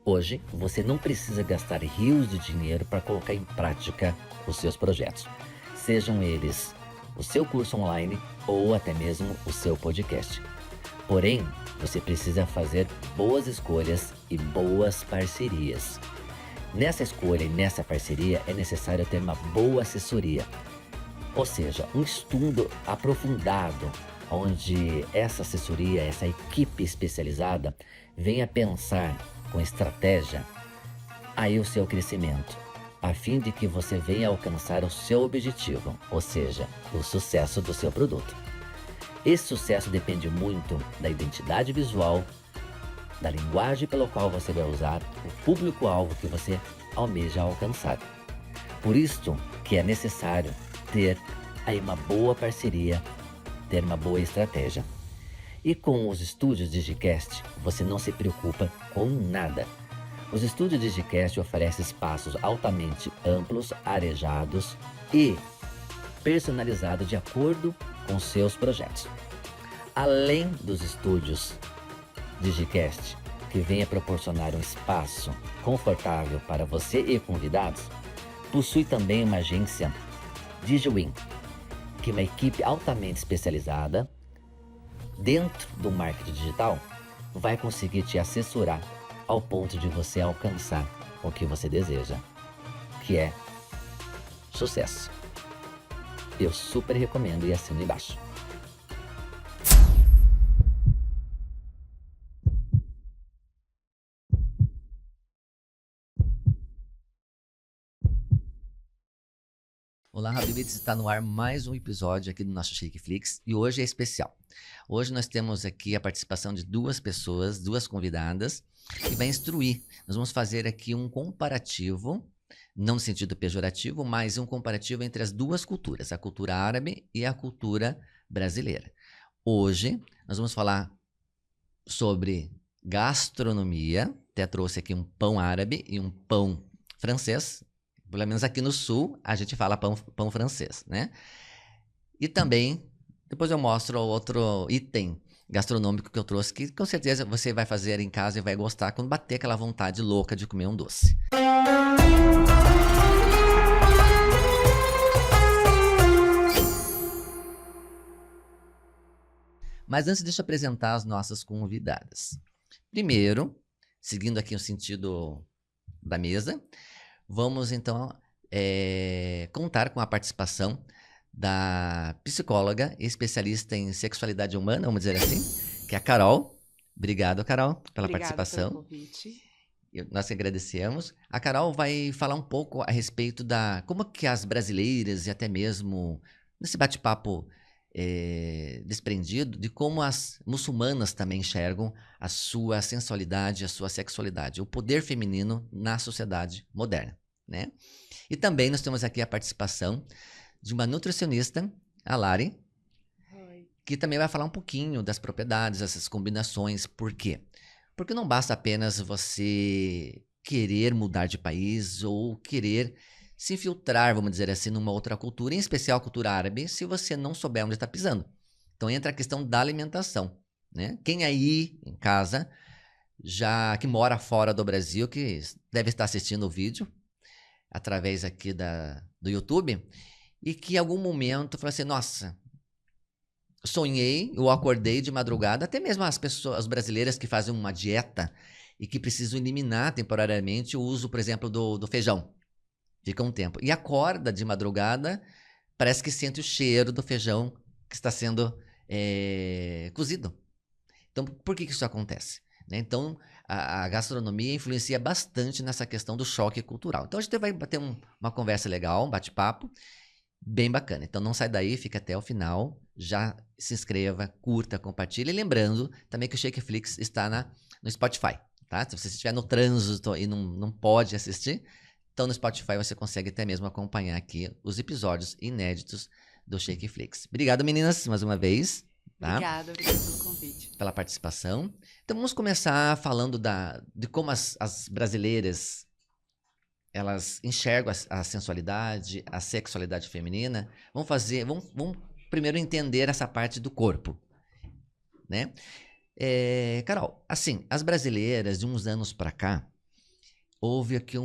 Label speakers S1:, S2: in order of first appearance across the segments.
S1: Hoje, você não precisa gastar rios de dinheiro para colocar em prática os seus projetos, sejam eles o seu curso online ou até mesmo o seu podcast. Porém, você precisa fazer boas escolhas e boas parcerias. Nessa escolha e nessa parceria é necessário ter uma boa assessoria, ou seja, um estudo aprofundado, onde essa assessoria, essa equipe especializada venha pensar com estratégia aí o seu crescimento, a fim de que você venha alcançar o seu objetivo, ou seja, o sucesso do seu produto. Esse sucesso depende muito da identidade visual, da linguagem pela qual você vai usar, o público-alvo que você almeja alcançar. Por isso que é necessário ter aí uma boa parceria, ter uma boa estratégia. E com os estúdios Digicast, você não se preocupa com nada. Os estúdios Digicast oferecem espaços altamente amplos, arejados e personalizados de acordo com seus projetos. Além dos estúdios Digicast, que venha proporcionar um espaço confortável para você e convidados, possui também uma agência DigiWin, que é uma equipe altamente especializada dentro do marketing digital, vai conseguir te assessorar ao ponto de você alcançar o que você deseja, que é sucesso. Eu super recomendo e assino embaixo. Olá, Habibits, está no ar mais um episódio aqui do nosso Shakeflix e hoje é especial. Hoje nós temos aqui a participação de duas pessoas, duas convidadas, que vai instruir. Nós vamos fazer aqui um comparativo, não no sentido pejorativo, mas um comparativo entre as duas culturas, a cultura árabe e a cultura brasileira. Hoje nós vamos falar sobre gastronomia, até trouxe aqui um pão árabe e um pão francês. Pelo menos aqui no sul, a gente fala pão francês, né? E também, depois eu mostro outro item gastronômico que eu trouxe, que com certeza você vai fazer em casa e vai gostar quando bater aquela vontade louca de comer um doce. Mas antes, deixa eu apresentar as nossas convidadas. Primeiro, seguindo aqui o sentido da mesa, vamos então contar com a participação da psicóloga e especialista em sexualidade humana, vamos dizer assim, que é a Carol. Obrigado, Carol, pela participação.
S2: Pelo convite.
S1: Nós que agradecemos. A Carol vai falar um pouco a respeito da como que as brasileiras e até mesmo nesse bate-papo desprendido de como as muçulmanas também enxergam a sua sensualidade, a sua sexualidade, o poder feminino na sociedade moderna, né? E também nós temos aqui a participação de uma nutricionista, a Lari,
S2: Oi.
S1: que também vai falar um pouquinho das propriedades, essas combinações. Por quê? Porque não basta apenas você querer mudar de país ou querer se infiltrar, vamos dizer assim, numa outra cultura, em especial a cultura árabe, se você não souber onde está pisando. Então entra a questão da alimentação, né? Quem aí em casa, já que mora fora do Brasil, que deve estar assistindo o vídeo através aqui do YouTube, e que em algum momento falou assim, nossa, sonhei, eu acordei de madrugada, até mesmo as pessoas, as brasileiras que fazem uma dieta e que precisam eliminar temporariamente o uso, por exemplo, do feijão. Fica um tempo. E acorda de madrugada, parece que sente o cheiro do feijão que está sendo cozido. Então, por que isso acontece? Né? Então, a gastronomia influencia bastante nessa questão do choque cultural. Então, a gente vai bater uma conversa legal, um bate-papo, bem bacana. Então, não sai daí, fica até o final. Já se inscreva, curta, compartilhe. E lembrando também que o Shakeflix está no Spotify. Tá? Se você estiver no trânsito e não pode assistir, então no Spotify você consegue até mesmo acompanhar aqui os episódios inéditos do Shakeflix. Obrigado, meninas, mais uma vez. Tá?
S2: Obrigada pelo convite.
S1: Pela participação. Então vamos começar falando de como as brasileiras elas enxergam a sensualidade, a sexualidade feminina. Vamos primeiro entender essa parte do corpo, né? Carol, assim, as brasileiras de uns anos para cá, houve aqui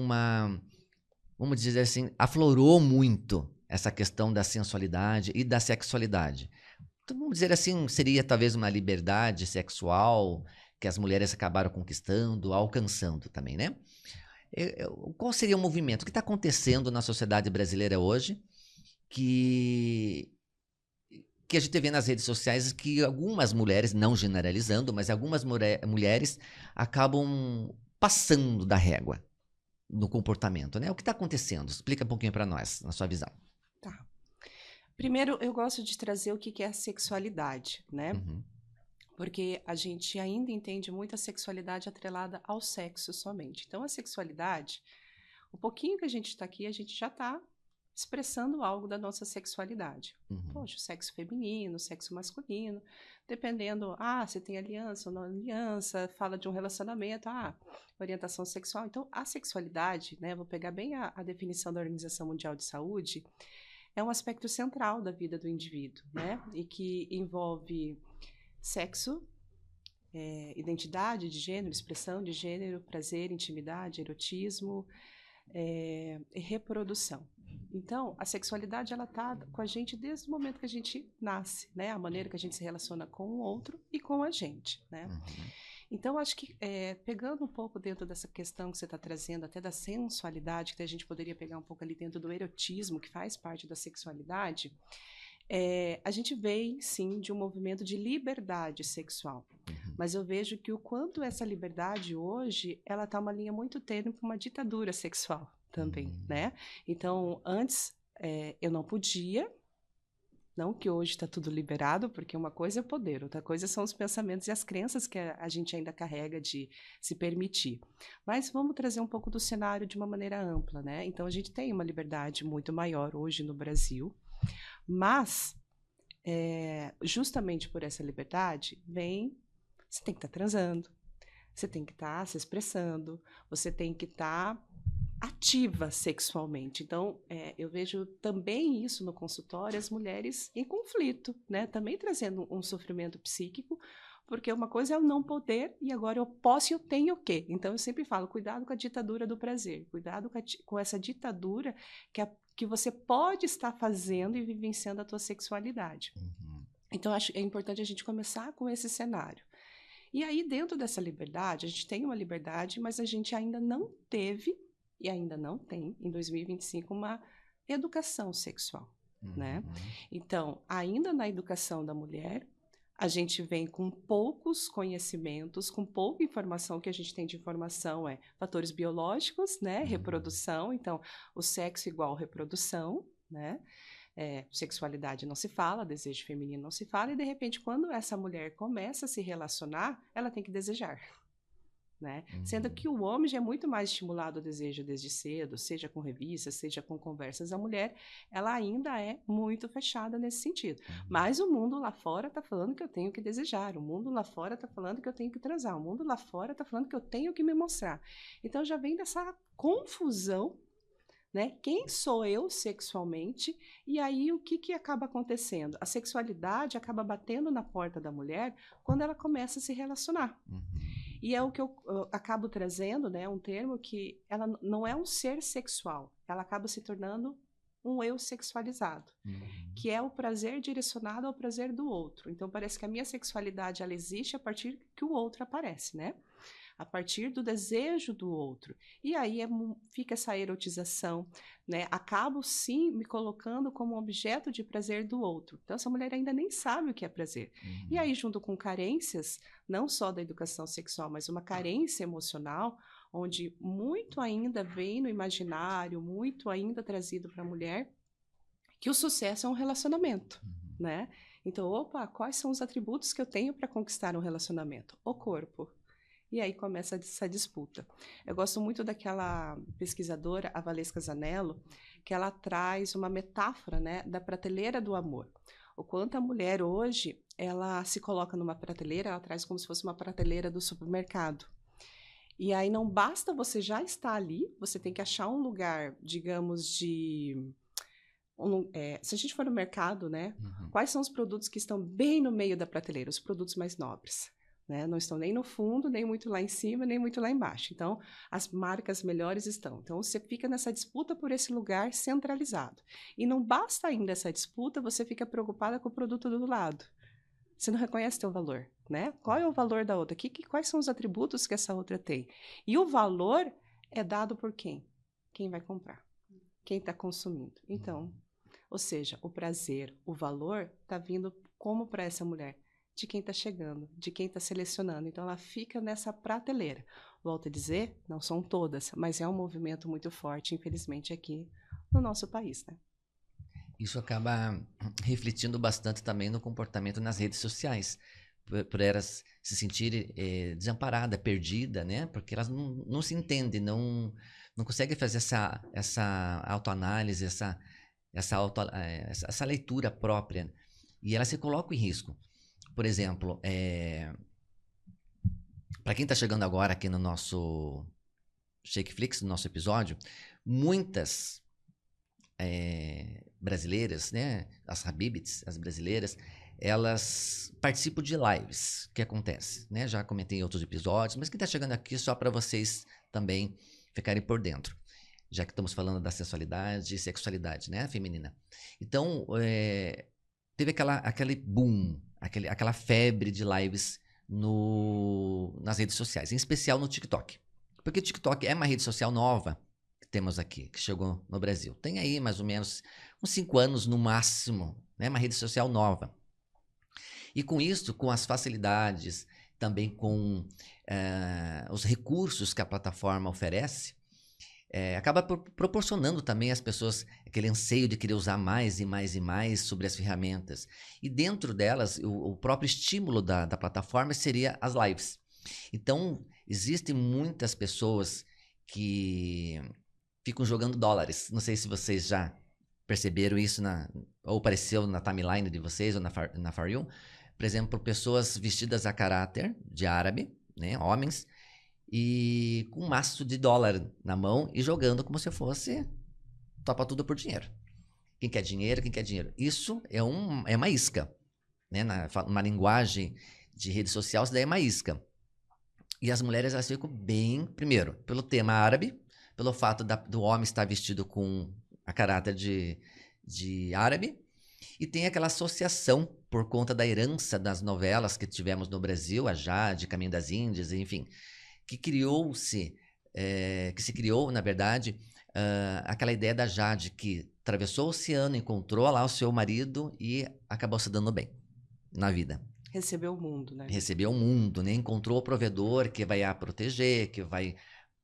S1: vamos dizer assim, aflorou muito essa questão da sensualidade e da sexualidade. Então, vamos dizer assim, seria talvez uma liberdade sexual que as mulheres acabaram conquistando, alcançando também, né? Qual seria o movimento? O que está acontecendo na sociedade brasileira hoje que a gente vê nas redes sociais que algumas mulheres, não generalizando, mas algumas mulheres acabam passando da régua no comportamento, né? O que está acontecendo? Explica um pouquinho para nós, na sua visão.
S2: Tá. Primeiro, eu gosto de trazer o que é a sexualidade, né?
S1: Uhum.
S2: Porque a gente ainda entende muito a sexualidade atrelada ao sexo somente. Então, a sexualidade, o pouquinho que a gente está aqui, a gente já está expressando algo da nossa sexualidade.
S1: Uhum.
S2: Poxa, o sexo feminino, o sexo masculino, dependendo, se tem aliança ou não aliança, fala de um relacionamento, orientação sexual. Então, a sexualidade, né, vou pegar bem a definição da Organização Mundial de Saúde, é um aspecto central da vida do indivíduo, né, e que envolve sexo, identidade de gênero, expressão de gênero, prazer, intimidade, erotismo, e reprodução. Então, a sexualidade, ela está com a gente desde o momento que a gente nasce, né? A maneira que a gente se relaciona com o outro e com a gente, né?
S1: Uhum.
S2: Então, acho que, pegando um pouco dentro dessa questão que você está trazendo, até da sensualidade, que a gente poderia pegar um pouco ali dentro do erotismo, que faz parte da sexualidade, a gente vem, sim, de um movimento de liberdade sexual.
S1: Uhum.
S2: Mas eu vejo que o quanto essa liberdade hoje, ela está uma linha muito tênue para uma ditadura sexual também, né? Então, antes, eu não podia, não que hoje está tudo liberado, porque uma coisa é o poder, outra coisa são os pensamentos e as crenças que a gente ainda carrega de se permitir. Mas vamos trazer um pouco do cenário de uma maneira ampla, né? Então, a gente tem uma liberdade muito maior hoje no Brasil, mas, justamente por essa liberdade, você tem que estar transando, você tem que estar se expressando, você tem que estar ativa sexualmente. Então, eu vejo também isso no consultório, as mulheres em conflito, né? Também trazendo um sofrimento psíquico, porque uma coisa é o não poder e agora eu posso e eu tenho o quê? Então, eu sempre falo, cuidado com a ditadura do prazer, cuidado com essa ditadura que você pode estar fazendo e vivenciando a tua sexualidade.
S1: Uhum.
S2: Então, acho que é importante a gente começar com esse cenário. E aí, dentro dessa liberdade, a gente tem uma liberdade, mas a gente ainda não teve e ainda não tem, em 2025, uma educação sexual, né? Então, ainda na educação da mulher, a gente vem com poucos conhecimentos, com pouca informação. Que a gente tem de informação fatores biológicos, né? Reprodução, então, o sexo igual reprodução, né? Sexualidade não se fala, desejo feminino não se fala, e de repente, quando essa mulher começa a se relacionar, ela tem que desejar. Né? Sendo que o homem já é muito mais estimulado ao desejo desde cedo, seja com revistas, seja com conversas. A mulher, ela ainda é muito fechada nesse sentido. Mas o mundo lá fora está falando que eu tenho que desejar, o mundo lá fora está falando que eu tenho que transar, o mundo lá fora está falando que eu tenho que me mostrar. Então já vem dessa confusão, né? Quem sou eu sexualmente? E aí o que acaba acontecendo? A sexualidade acaba batendo na porta da mulher quando ela começa a se relacionar. E é o que eu acabo trazendo, né, um termo que ela não é um ser sexual, ela acaba se tornando um eu sexualizado, que é o prazer direcionado ao prazer do outro. Então parece que a minha sexualidade ela existe a partir que o outro aparece, né? A partir do desejo do outro. E aí fica essa erotização, né? Acabo, sim, me colocando como objeto de prazer do outro. Então, essa mulher ainda nem sabe o que é prazer. E aí, junto com carências, não só da educação sexual, mas uma carência emocional, onde muito ainda vem no imaginário, muito ainda trazido para a mulher, que o sucesso é um relacionamento, né? Então, quais são os atributos que eu tenho para conquistar um relacionamento? O corpo. E aí começa essa disputa. Eu gosto muito daquela pesquisadora, a Valesca Zanello, que ela traz uma metáfora, né, da prateleira do amor. O quanto a mulher hoje, ela se coloca numa prateleira, ela traz como se fosse uma prateleira do supermercado. E aí não basta você já estar ali, você tem que achar um lugar, digamos, se a gente for no mercado, né, quais são os produtos que estão bem no meio da prateleira, os produtos mais nobres? né? Não estão nem no fundo, nem muito lá em cima, nem muito lá embaixo. Então, as marcas melhores estão. Então, você fica nessa disputa por esse lugar centralizado. E não basta ainda essa disputa, você fica preocupada com o produto do lado. Você não reconhece teu valor, né? Qual é o valor da outra? Quais são os atributos que essa outra tem? E o valor é dado por quem? Quem vai comprar? Quem está consumindo? Então, ou seja, o prazer, o valor está vindo como para essa mulher? De quem está chegando, de quem está selecionando. Então, ela fica nessa prateleira. Volto a dizer, não são todas, mas é um movimento muito forte, infelizmente, aqui no nosso país, né?
S3: Isso acaba refletindo bastante também no comportamento nas redes sociais, por elas se sentirem desamparadas, perdidas, né? Porque elas não se entendem, não conseguem fazer essa autoanálise, essa leitura própria. E elas se colocam em risco. Por exemplo, para quem está chegando agora aqui no nosso Shakeflix, no nosso episódio, muitas brasileiras, né, as Habibits, as brasileiras, elas participam de lives que acontece, né? Já comentei em outros episódios, mas quem está chegando aqui só para vocês também ficarem por dentro, já que estamos falando da sensualidade e sexualidade, né, feminina. Então, teve aquele boom, aquela febre de lives nas redes sociais, em especial no TikTok. Porque o TikTok é uma rede social nova que temos aqui, que chegou no Brasil. Tem aí mais ou menos uns 5 anos no máximo, né? Uma rede social nova. E com isso, com as facilidades, também com os recursos que a plataforma oferece, acaba proporcionando também às pessoas aquele anseio de querer usar mais e mais e mais sobre as ferramentas. E dentro delas, o próprio estímulo da plataforma seria as lives. Então, existem muitas pessoas que ficam jogando dólares. Não sei se vocês já perceberam isso, ou apareceu na timeline de vocês, ou na For You. Por exemplo, pessoas vestidas a caráter de árabe, né, homens, e com um maço de dólar na mão e jogando como se fosse topa tudo por dinheiro. Quem quer dinheiro, quem quer dinheiro. Isso é uma isca, né? Uma linguagem de rede social, isso daí é uma isca. E as mulheres, elas ficam bem, primeiro, pelo tema árabe, pelo fato do homem estar vestido com a caráter de árabe, e tem aquela associação por conta da herança das novelas que tivemos no Brasil, a Jade, Caminho das Índias, enfim, que se criou, na verdade, aquela ideia da Jade, que atravessou o oceano, encontrou lá o seu marido e acabou se dando bem na vida.
S2: Recebeu o mundo, né?
S3: Recebeu o mundo, né? Encontrou o provedor que vai a proteger, que vai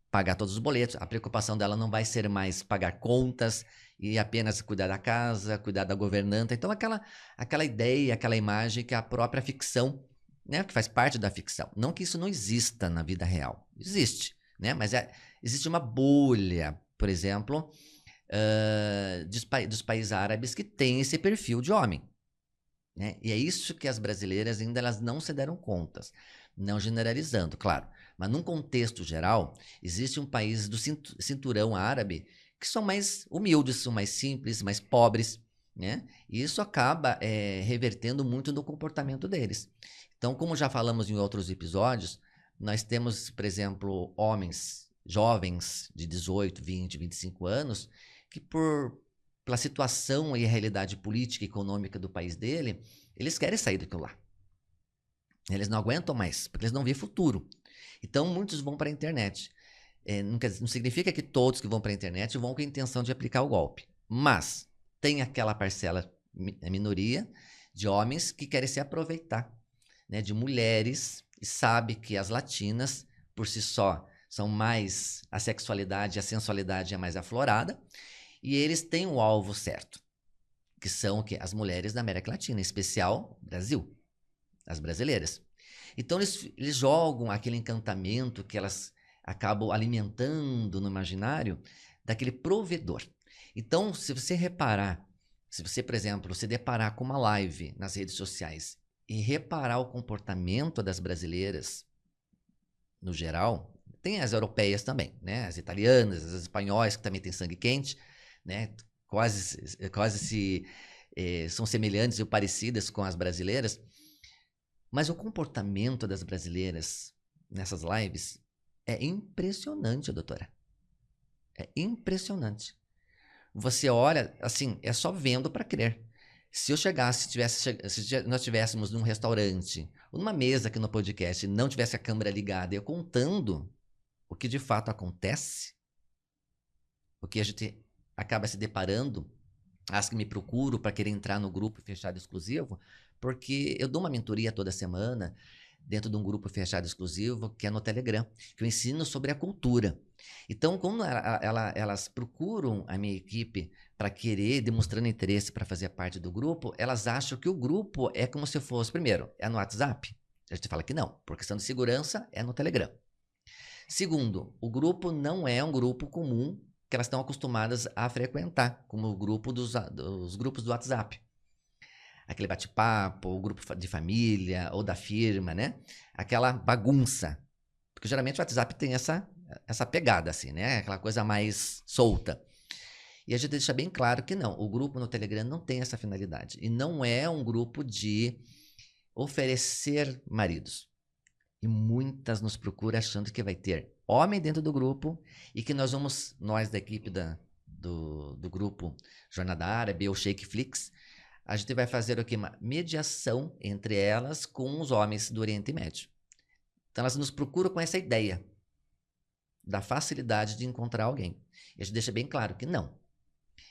S3: pagar todos os boletos. A preocupação dela não vai ser mais pagar contas e apenas cuidar da casa, cuidar da governanta. Então, aquela ideia, aquela imagem que a própria ficção, né, que faz parte da ficção. Não que isso não exista na vida real. Existe, né? Mas existe uma bolha, por exemplo, dos países árabes que tem esse perfil de homem. Né? E é isso que as brasileiras ainda elas não se deram conta. Não generalizando, claro. Mas num contexto geral, existe um país do cinturão árabe que são mais humildes, são mais simples, mais pobres, né? E isso acaba revertendo muito no comportamento deles. Então, como já falamos em outros episódios, nós temos, por exemplo, homens jovens de 18, 20, 25 anos que pela situação e a realidade política e econômica do país dele, eles querem sair daquilo lá. Eles não aguentam mais, porque eles não veem futuro. Então, muitos vão para a internet. Não significa que todos que vão para a internet vão com a intenção de aplicar o golpe. Mas tem aquela parcela, a minoria, de homens que querem se aproveitar, né, de mulheres, e sabe que as latinas, por si só, são mais... A sexualidade, a sensualidade é mais aflorada. E eles têm o alvo certo, que são as mulheres da América Latina, em especial Brasil, as brasileiras. Então, eles jogam aquele encantamento que elas acabam alimentando no imaginário daquele provedor. Então, se você reparar, se você, por exemplo, se deparar com uma live nas redes sociais e reparar o comportamento das brasileiras, no geral, tem as europeias também, né? As italianas, as espanhóis, que também têm sangue quente, né? Quase são semelhantes e parecidas com as brasileiras, Mas o comportamento das brasileiras nessas lives é impressionante, doutora. É impressionante. Você olha, assim, é só vendo para crer. Se eu chegasse, se nós estivéssemos num restaurante, ou numa mesa aqui no podcast, e não tivesse a câmera ligada, eu contando o que de fato acontece, o que a gente acaba se deparando, as que me procuram para querer entrar no grupo fechado exclusivo, porque eu dou uma mentoria toda semana dentro de um grupo fechado exclusivo, que é no Telegram, que eu ensino sobre a cultura. Então, como elas procuram a minha equipe para querer, demonstrando interesse para fazer parte do grupo, elas acham que o grupo é como se fosse, primeiro, é no WhatsApp? A gente fala que não, por questão de segurança, é no Telegram. Segundo, o grupo não é um grupo comum que elas estão acostumadas a frequentar, como o grupo dos grupos do WhatsApp. Aquele bate-papo, o grupo de família ou da firma, né? Aquela bagunça. Porque geralmente o WhatsApp tem essa pegada, assim, né? Aquela coisa mais solta. E a gente deixa bem claro que não, o grupo no Telegram não tem essa finalidade. E não é um grupo de oferecer maridos. E muitas nos procuram achando que vai ter homem dentro do grupo e que nós da equipe do grupo Jornada Árabe ou Shakeflix, a gente vai fazer o quê? Uma mediação entre elas com os homens do Oriente Médio. Então elas nos procuram com essa ideia da facilidade de encontrar alguém. E a gente deixa bem claro que não.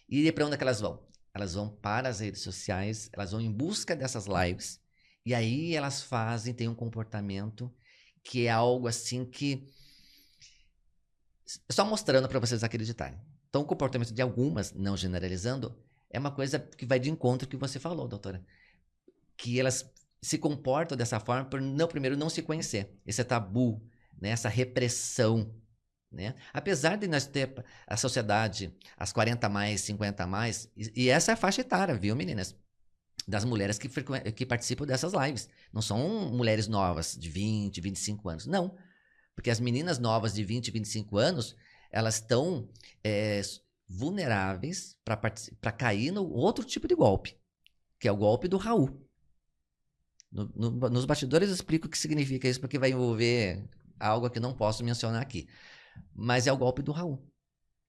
S3: E para onde é que elas vão? Elas vão para as redes sociais, elas vão em busca dessas lives, e aí elas têm um comportamento que é algo assim que... Só mostrando para vocês acreditarem. Então o comportamento de algumas, não generalizando, é uma coisa que vai de encontro que você falou, doutora. Que elas se comportam dessa forma por primeiro não se conhecer. Esse tabu, né? Essa repressão, né? Apesar de nós ter a sociedade, as 40 mais, 50 mais, e essa é a faixa etária, viu, meninas? Das mulheres que participam dessas lives. Não são mulheres novas de 20, 25 anos. Não. Porque as meninas novas de 20, 25 anos, elas estão vulneráveis para cair no outro tipo de golpe, que é o golpe do Raul. Nos bastidores eu explico o que significa isso, porque vai envolver algo que não posso mencionar aqui. Mas é o golpe do Raul.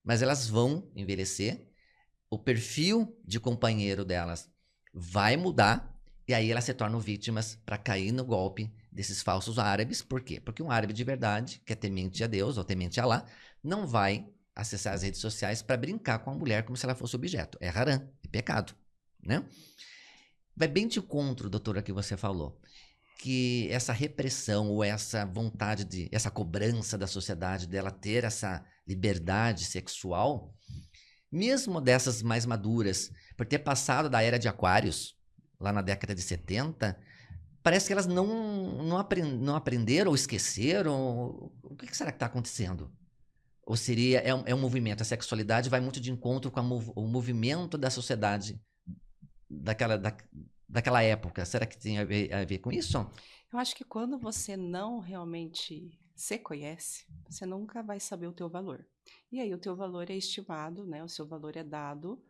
S3: Mas elas vão envelhecer, o perfil de companheiro delas vai mudar, e aí elas se tornam vítimas para cair no golpe desses falsos árabes. Por quê? Porque um árabe de verdade, que é temente a Deus ou temente a Alá, não vai acessar as redes sociais para brincar com a mulher como se ela fosse objeto. É haram, é pecado, né? Vai bem de encontro, doutora, que você falou, que essa repressão ou essa vontade essa cobrança da sociedade dela ter essa liberdade sexual, mesmo dessas mais maduras, por ter passado da era de Aquários, lá na década de 70, parece que elas não aprenderam ou esqueceram. O que será que está acontecendo? Ou seria, é um movimento, a sexualidade vai muito de encontro com o movimento da sociedade daquela época. Será que tem a ver com isso?
S2: Eu acho que quando você não realmente se conhece, você nunca vai saber o teu valor. E aí o teu valor é estimado, né? O seu valor é dado,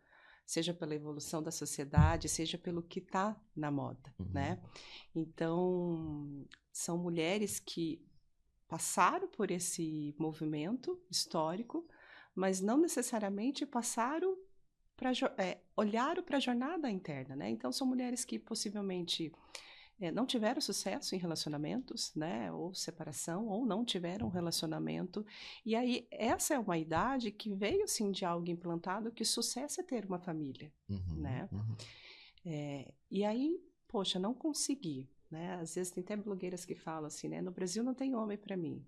S2: seja pela evolução da sociedade, seja pelo que está na moda, né? Então, são mulheres que passaram por esse movimento histórico, mas não necessariamente passaram olharam para a jornada interna, né? Então, são mulheres que possivelmente não tiveram sucesso em relacionamentos, né? Ou separação, ou não tiveram um relacionamento. E aí, essa é uma idade que veio, sim, de algo implantado, que sucesso é ter uma família, né? E aí, poxa, não consegui, né? Às vezes tem até blogueiras que falam assim, né? No Brasil não tem homem para mim.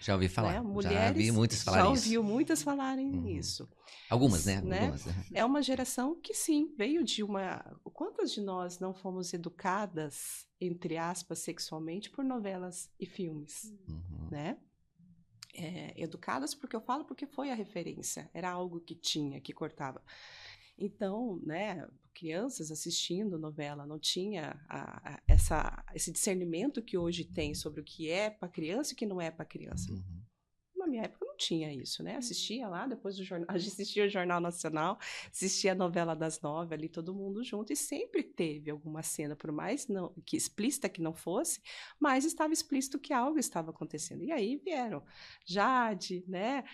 S3: Já ouvi falar.
S2: Né? Mulheres,
S3: já vi muitas falarem isso.
S2: Já ouviu muitas falarem isso.
S3: Algumas, né?
S2: Algumas. É uma geração que, sim, veio de uma... Quantas de nós não fomos educadas, entre aspas, sexualmente por novelas e filmes, né? Educadas porque eu falo porque foi a referência. Era algo que tinha, que cortava. Então, né, crianças assistindo novela não tinha esse discernimento que hoje tem sobre o que é para criança e o que não é para criança. Na minha época não tinha isso, né? Assistia lá, depois do jornal, a gente assistia o Jornal Nacional, assistia a novela das 9 ali, todo mundo junto, e sempre teve alguma cena, por mais não, que explícita que não fosse, mas estava explícito que algo estava acontecendo. E aí vieram Jade, né?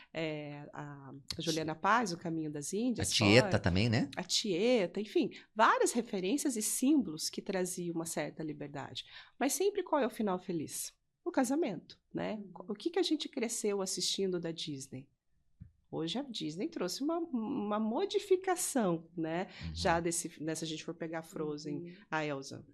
S2: A Juliana Paz, O Caminho das
S3: A
S2: Índias,
S3: Tieta também, né?
S2: a Tieta, enfim, várias referências e símbolos que traziam uma certa liberdade. Mas sempre qual é o final feliz? O casamento, né? O que a gente cresceu assistindo da Disney? Hoje a Disney trouxe uma modificação, né? Já se a gente for pegar Frozen, a Elsa.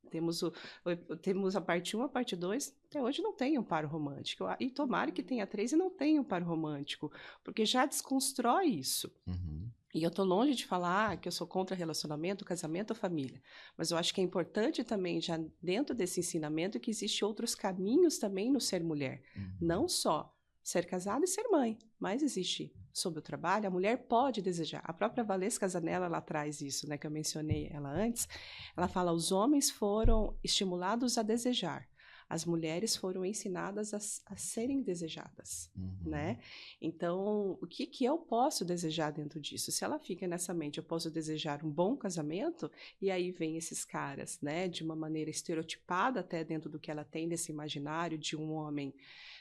S2: Temos a parte 1, a parte 2, até hoje não tem um par romântico. E tomara que tenha 3 e não tenha um par romântico, porque já desconstrói isso.
S3: Uhum.
S2: E eu tô longe de falar que eu sou contra relacionamento, casamento ou família. Mas eu acho que é importante também, já dentro desse ensinamento, que existem outros caminhos também no ser mulher. Não só ser casada e ser mãe, mas existe sobre o trabalho, a mulher pode desejar. A própria Valesca Zanella, ela traz isso, né, que eu mencionei ela antes. Ela fala, os homens foram estimulados a desejar. As mulheres foram ensinadas a serem desejadas, né? Então, o que eu posso desejar dentro disso? Se ela fica nessa mente, eu posso desejar um bom casamento, e aí vem esses caras, né? De uma maneira estereotipada até dentro do que ela tem desse imaginário de um homem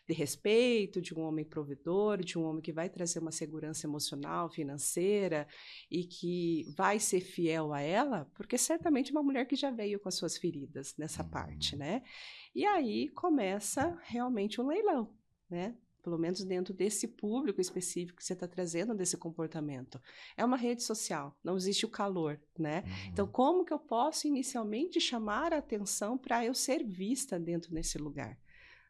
S2: de respeito, de um homem provedor, de um homem que vai trazer uma segurança emocional, financeira, e que vai ser fiel a ela, porque certamente uma mulher que já veio com as suas feridas nessa parte, né? E aí começa realmente um leilão, né? Pelo menos dentro desse público específico que você está trazendo desse comportamento. É uma rede social, não existe o calor, né? Então, como que eu posso inicialmente chamar a atenção para eu ser vista dentro desse lugar,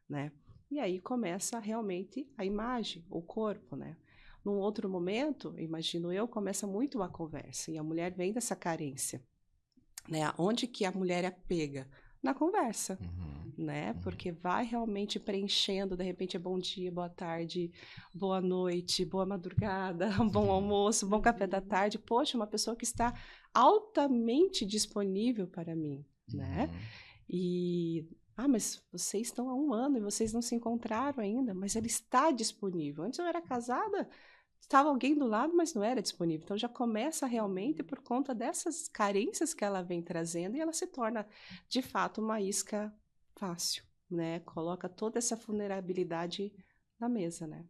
S2: né? E aí começa realmente a imagem, o corpo, né? Num outro momento, imagino eu, começa muito uma conversa, e a mulher vem dessa carência, né? Onde que a mulher é pega? Na conversa, né? Porque vai realmente preenchendo, de repente é bom dia, boa tarde, boa noite, boa madrugada, bom almoço, bom café da tarde. Poxa, uma pessoa que está altamente disponível para mim, né? E, mas vocês estão há 1 ano e vocês não se encontraram ainda, mas ela está disponível. Antes eu era casada, estava alguém do lado, mas não era disponível. Então já começa realmente por conta dessas carências que ela vem trazendo, e ela se torna, de fato, uma isca fácil, né? Coloca toda essa vulnerabilidade na mesa, né?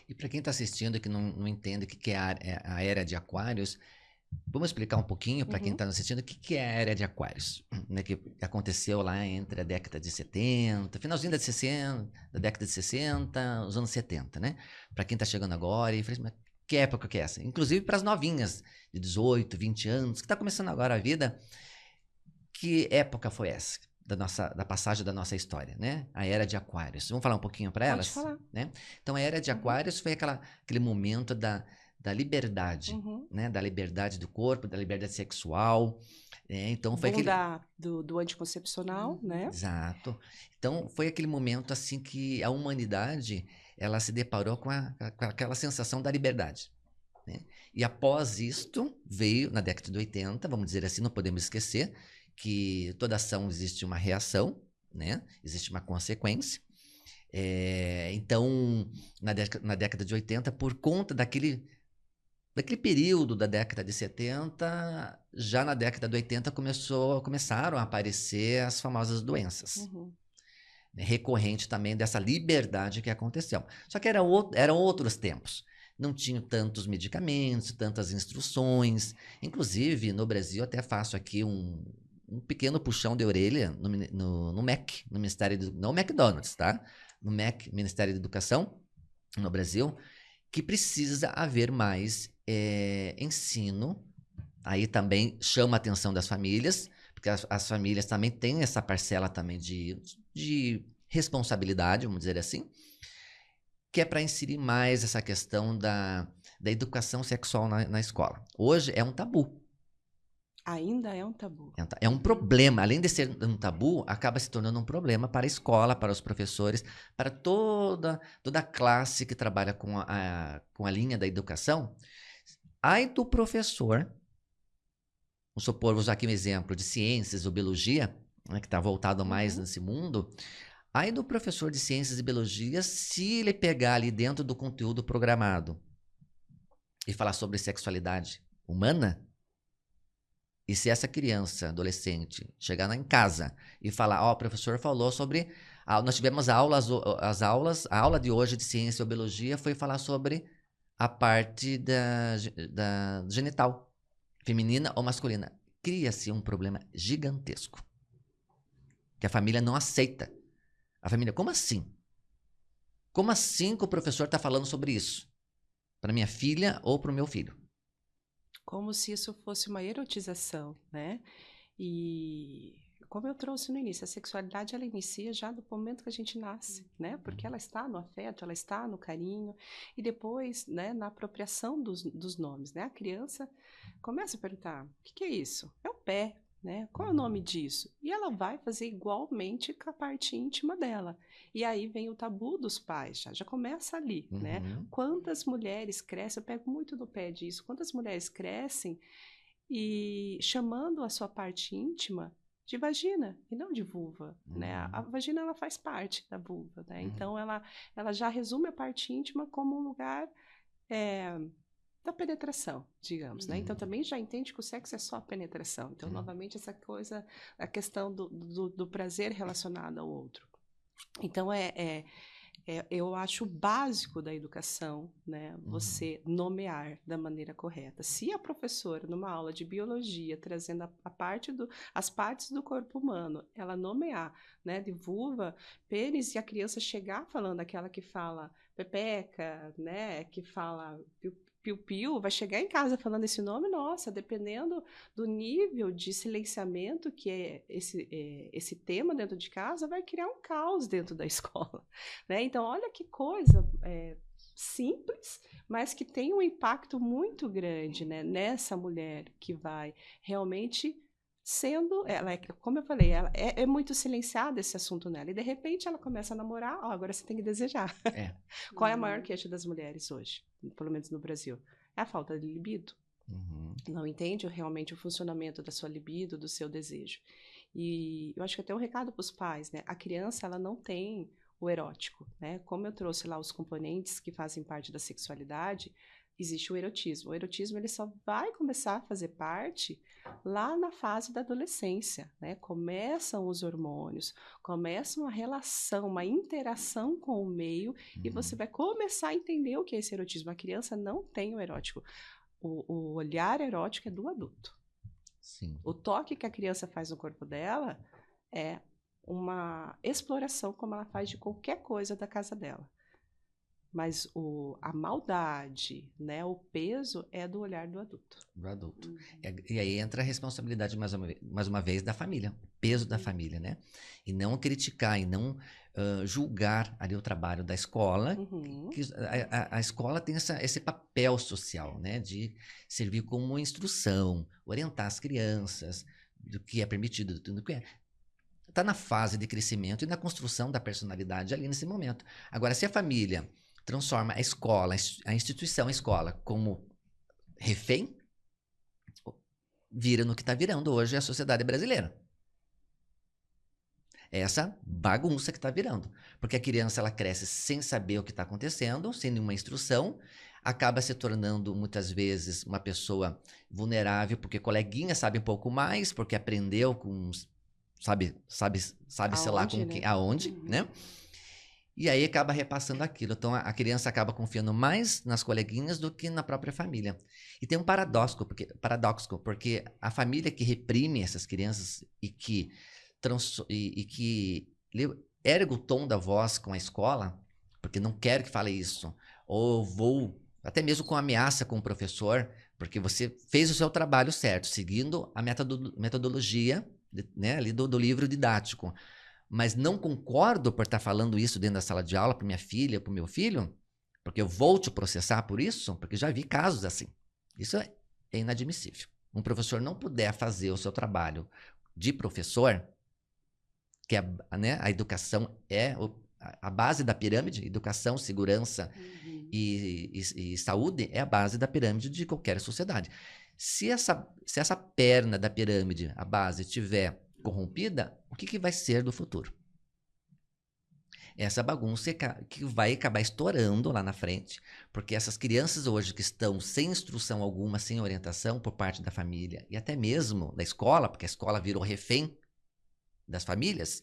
S3: E para quem está assistindo e que não entende o que é a era de Aquários, vamos explicar um pouquinho para quem está assistindo o que é a era de Aquários, né? Que aconteceu lá entre a década de 70, finalzinho da década de 60, os anos 70, né? Para quem está chegando agora e fala assim, mas que época que é essa? Inclusive para as novinhas de 18, 20 anos, que está começando agora a vida, que época foi essa? Da passagem da nossa história, né? A era de Aquários. Vamos falar um pouquinho para elas?
S2: Pode falar.
S3: Né? Então, a era de Aquários foi aquele momento da liberdade, né? Da liberdade do corpo, da liberdade sexual. Então, foi aquele...
S2: do anticoncepcional, né?
S3: Exato. Então, foi aquele momento, assim, que a humanidade, ela se deparou com aquela sensação da liberdade, né? E após isto, veio, na década de 80, vamos dizer assim, não podemos esquecer, que toda ação existe uma reação, né? Existe uma consequência. Então, na década de 80, por conta daquele período da década de 70, já na década de 80 começaram a aparecer as famosas doenças. Recorrente também dessa liberdade que aconteceu. Só que eram outros tempos. Não tinham tantos medicamentos, tantas instruções. Inclusive, no Brasil, até faço aqui um pequeno puxão de orelha no MEC, no Ministério não McDonald's, tá? No MEC, Ministério da Educação, no Brasil, que precisa haver mais ensino. Aí também chama a atenção das famílias, porque as famílias também têm essa parcela também de responsabilidade, vamos dizer assim, que é para inserir mais essa questão da educação sexual na escola. Hoje é um tabu.
S2: Ainda é um tabu.
S3: É um problema. Além de ser um tabu, acaba se tornando um problema para a escola, para os professores, para toda a classe que trabalha com a linha da educação. Ai do professor, vamos supor, vou usar aqui um exemplo de ciências ou biologia, né, que está voltado mais nesse mundo. Aí do professor de ciências e biologia, se ele pegar ali dentro do conteúdo programado e falar sobre sexualidade humana, e se essa criança, adolescente, chegar em casa e falar, ó, o professor falou sobre, nós tivemos a aula de hoje de ciência ou biologia foi falar sobre a parte da genital, feminina ou masculina. Cria-se um problema gigantesco, que a família não aceita. A família, como assim? Como assim que o professor está falando sobre isso? Para minha filha ou para o meu filho?
S2: Como se isso fosse uma erotização, né? E como eu trouxe no início, a sexualidade ela inicia já do momento que a gente nasce, né? Porque ela está no afeto, ela está no carinho e depois, né, na apropriação dos nomes, né? A criança começa a perguntar: o que é isso? É o pé, né? Qual é o nome disso? E ela vai fazer igualmente com a parte íntima dela. E aí vem o tabu dos pais, já começa ali, né? Quantas mulheres crescem, eu pego muito no pé disso, quantas mulheres crescem e chamando a sua parte íntima de vagina e não de vulva, né? A vagina ela faz parte da vulva, né? Então ela já resume a parte íntima como um lugar da penetração, digamos, né? Então também já entende que o sexo é só a penetração. Então novamente essa coisa, a questão do prazer relacionado ao outro. Então eu acho básico da educação, né, você nomear da maneira correta. Se a professora, numa aula de biologia, trazendo as partes do corpo humano, ela nomear, né, de vulva, pênis, e a criança chegar falando aquela que fala pepeca, né, que fala piu-piu, vai chegar em casa falando esse nome, nossa, dependendo do nível de silenciamento que é esse tema dentro de casa, vai criar um caos dentro da escola, né? Então, olha que coisa simples, mas que tem um impacto muito grande, né, nessa mulher que vai realmente sendo, ela como eu falei, ela é muito silenciada esse assunto nela, e de repente ela começa a namorar, agora você tem que desejar. Qual é a maior queixa das mulheres hoje, pelo menos no Brasil? É a falta de libido. Não entende realmente o funcionamento da sua libido, do seu desejo. E eu acho que até um recado para os pais, né? A criança, ela não tem o erótico, né? Como eu trouxe lá os componentes que fazem parte da sexualidade, existe o erotismo. O erotismo ele só vai começar a fazer parte lá na fase da adolescência, né? Começam os hormônios, começa uma relação, uma interação com o meio, e você vai começar a entender o que é esse erotismo. A criança não tem o erótico. O olhar erótico é do adulto.
S3: Sim.
S2: O toque que a criança faz no corpo dela é uma exploração como ela faz de qualquer coisa da casa dela. Mas a maldade, né, o peso é do olhar do adulto.
S3: Do adulto. E aí entra a responsabilidade, mais uma vez, da família. O peso da família, né? E não criticar, e não julgar ali o trabalho da escola. Que a escola tem esse papel social, né? De servir como instrução, orientar as crianças do que é permitido, do tudo que é. Está na fase de crescimento e na construção da personalidade ali nesse momento. Agora, se a família transforma a escola, a instituição, a escola, como refém, vira no que está virando hoje a sociedade brasileira. É essa bagunça que está virando. Porque a criança ela cresce sem saber o que está acontecendo, sem nenhuma instrução, acaba se tornando, muitas vezes, uma pessoa vulnerável, porque coleguinha sabe um pouco mais, porque aprendeu com... Sabe sei lá, com quem, aonde, né? E aí acaba repassando aquilo. Então a criança acaba confiando mais nas coleguinhas do que na própria família. E tem um paradoxo, porque a família que reprime essas crianças e que ergue o tom da voz com a escola, porque não quero que fale isso, ou vou, até mesmo com ameaça com o professor, porque você fez o seu trabalho certo, seguindo a metodologia, né, ali do livro didático, mas não concordo por estar falando isso dentro da sala de aula para minha filha, para o meu filho, porque eu vou te processar por isso, porque já vi casos assim. Isso é inadmissível. Um professor não puder fazer o seu trabalho de professor, que a educação é a base da pirâmide, educação, segurança e saúde é a base da pirâmide de qualquer sociedade. Se essa perna da pirâmide, a base, estiver corrompida, o que vai ser do futuro? essa bagunça que vai acabar estourando lá na frente, porque essas crianças hoje que estão sem instrução alguma, sem orientação por parte da família e até mesmo da escola, porque a escola virou refém das famílias,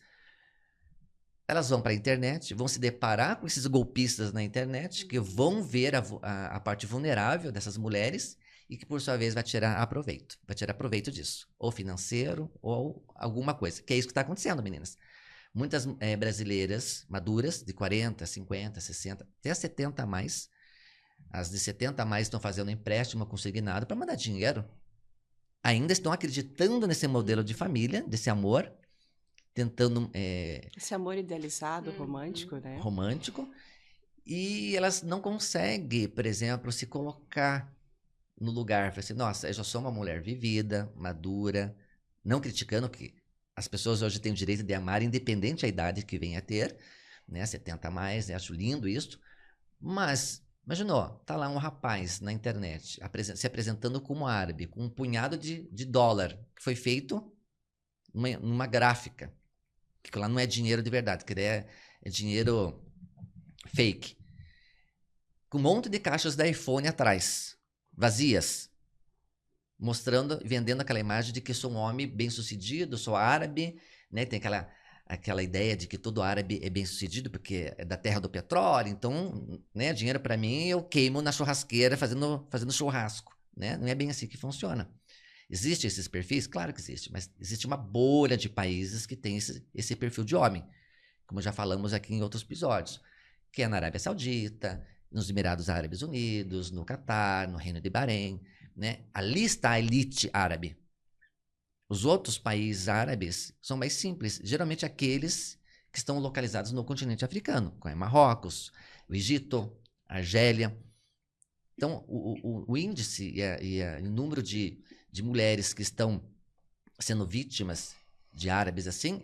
S3: elas vão para a internet, vão se deparar com esses golpistas na internet, que vão ver a parte vulnerável dessas mulheres e que, por sua vez, vai tirar proveito disso, ou financeiro, ou alguma coisa, que é isso que está acontecendo, meninas. Muitas brasileiras maduras, de 40, 50, 60, até 70 a mais. As de 70 a mais estão fazendo empréstimo consignado para mandar dinheiro. Ainda estão acreditando nesse modelo de família, desse amor, tentando...
S2: Esse amor idealizado, romântico, né?
S3: Romântico. E elas não conseguem, por exemplo, se colocar no lugar. Falar assim, nossa, eu já sou uma mulher vivida, madura, não criticando que as pessoas hoje têm o direito de amar, independente da idade que venha a ter, né? 70 a mais, né? Acho lindo isso. Mas, imaginou, tá lá um rapaz na internet se apresentando como árabe, com um punhado de dólar, que foi feito numa gráfica. Que lá não é dinheiro de verdade, que é dinheiro fake. Com um monte de caixas da iPhone atrás, vazias. Mostrando, vendendo aquela imagem de que sou um homem bem-sucedido, sou árabe, né? Tem aquela ideia de que todo árabe é bem-sucedido porque é da terra do petróleo, então, né, dinheiro para mim eu queimo na churrasqueira fazendo churrasco, né? Não é bem assim que funciona. Existem esses perfis? Claro que existe, mas existe uma bolha de países que tem esse perfil de homem, como já falamos aqui em outros episódios, que é na Arábia Saudita, nos Emirados Árabes Unidos, no Catar, no Reino de Bahrein, né? Ali está a elite árabe. Os outros países árabes são mais simples, geralmente aqueles que estão localizados no continente africano, como é Marrocos, o Egito, a Argélia. Então, o índice e o número de mulheres que estão sendo vítimas de árabes assim,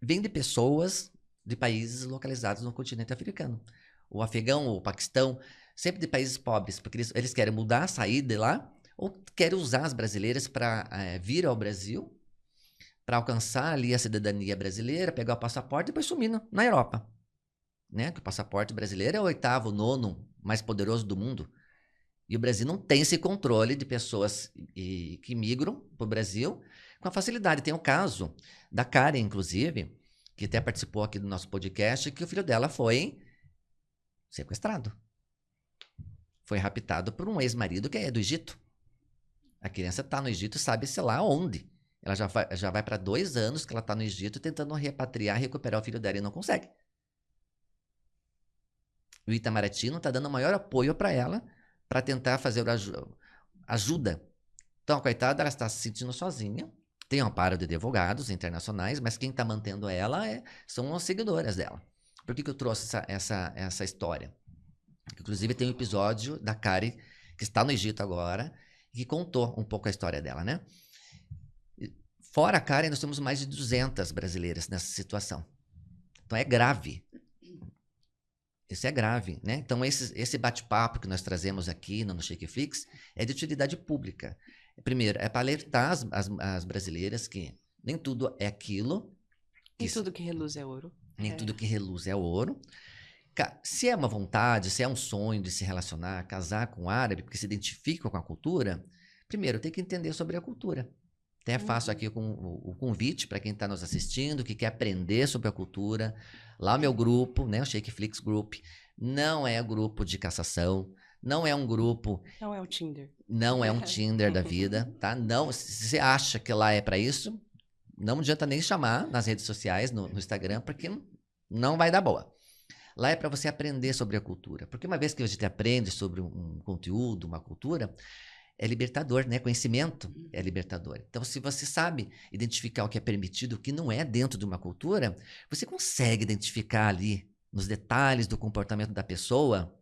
S3: vem de pessoas de países localizados no continente africano. O Afegão, o Paquistão, sempre de países pobres, porque eles querem mudar, sair de lá, ou querem usar as brasileiras para vir ao Brasil, para alcançar ali a cidadania brasileira, pegar o passaporte e depois sumir na Europa. Né? Que o passaporte brasileiro é o 8º, 9º mais poderoso do mundo. E o Brasil não tem esse controle de pessoas que migram para o Brasil com a facilidade. Tem o caso da Karen, inclusive, que até participou aqui do nosso podcast, que o filho dela foi sequestrado. Foi raptado por um ex-marido que é do Egito. A criança está no Egito, sabe-se lá onde. Ela já vai para 2 anos que ela está no Egito tentando repatriar, recuperar o filho dela e não consegue. O Itamaraty não está dando o maior apoio para ela para tentar fazer ajuda. Então, a coitada, ela está se sentindo sozinha. Tem um amparo de advogados internacionais, mas quem está mantendo ela são as seguidoras dela. Por que eu trouxe essa história? Inclusive, tem um episódio da Kari, que está no Egito agora, que contou um pouco a história dela, né? Fora a Kari, nós temos mais de 200 brasileiras nessa situação. Então, é grave. Isso é grave, né? Então, esse bate-papo que nós trazemos aqui no Shakeflix é de utilidade pública. Primeiro, é para alertar as brasileiras que nem tudo é aquilo.
S2: Nem tudo que reluz é ouro.
S3: Nem tudo que reluz é ouro. Se é uma vontade, se é um sonho de se relacionar, casar com um árabe, porque se identifica com a cultura, primeiro tem que entender sobre a cultura. Até faço aqui o convite para quem está nos assistindo, que quer aprender sobre a cultura. Lá o meu grupo, né, o Shakeflix Group, não é grupo de cassação, não é um grupo...
S2: Não é o Tinder.
S3: Não é um Tinder da vida, tá? Não, se você acha que lá é para isso, não adianta nem chamar nas redes sociais, no Instagram, porque não vai dar boa. Lá é para você aprender sobre a cultura. Porque uma vez que a gente aprende sobre um conteúdo, uma cultura, é libertador, né? Conhecimento é libertador. Então, se você sabe identificar o que é permitido, o que não é dentro de uma cultura, você consegue identificar ali, nos detalhes do comportamento da pessoa,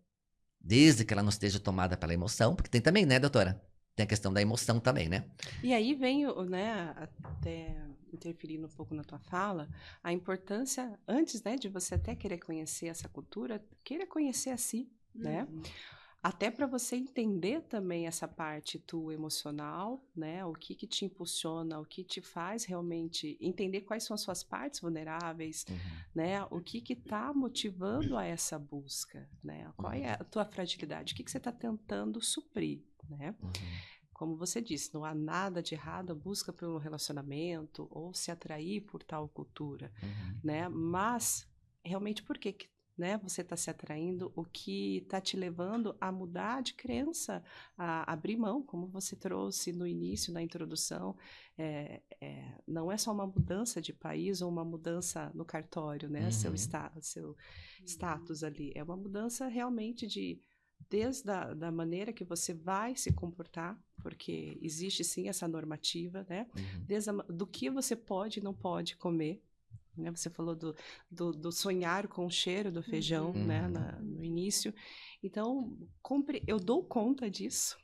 S3: desde que ela não esteja tomada pela emoção, porque tem também, né, doutora? Tem a questão da emoção também, né?
S2: E aí vem, né, até interferindo um pouco na tua fala, a importância, antes, né, de você até querer conhecer essa cultura, queira conhecer a si, né? Até para você entender também essa parte tua emocional, né? O que te impulsiona, o que te faz realmente entender quais são as suas partes vulneráveis,
S3: Uhum.
S2: né? O que está motivando a essa busca, né? Qual é
S3: Uhum.
S2: a tua fragilidade? O que você está tentando suprir, né?
S3: Uhum.
S2: Como você disse, não há nada de errado a busca pelo relacionamento ou se atrair por tal cultura,
S3: Uhum.
S2: né? Mas realmente por que né, você está se atraindo? O que está te levando a mudar de crença, a abrir mão, como você trouxe no início, na introdução, não é só uma mudança de país ou uma mudança no cartório, né? Seu
S3: Uhum.
S2: status ali, é uma mudança realmente desde da maneira que você vai se comportar, porque existe sim essa normativa, né?
S3: Uhum.
S2: Do que você pode e não pode comer, né? Você falou do sonhar com o cheiro do feijão, né? No início. Então, eu dou conta disso.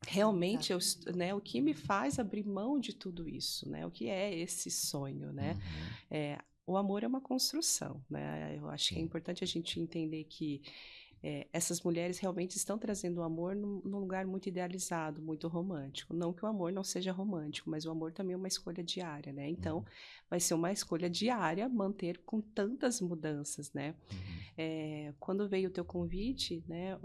S2: Realmente, né, o que me faz abrir mão de tudo isso, né? O que é esse sonho, né?
S3: Uhum.
S2: O amor é uma construção, né? Eu acho que é
S3: Sim.
S2: importante a gente entender que essas mulheres realmente estão trazendo o amor num lugar muito idealizado, muito romântico. Não que o amor não seja romântico, mas o amor também é uma escolha diária, né? Então,
S3: Uhum.
S2: vai ser uma escolha diária manter com tantas mudanças, né?
S3: Uhum.
S2: Quando veio o teu convite, né,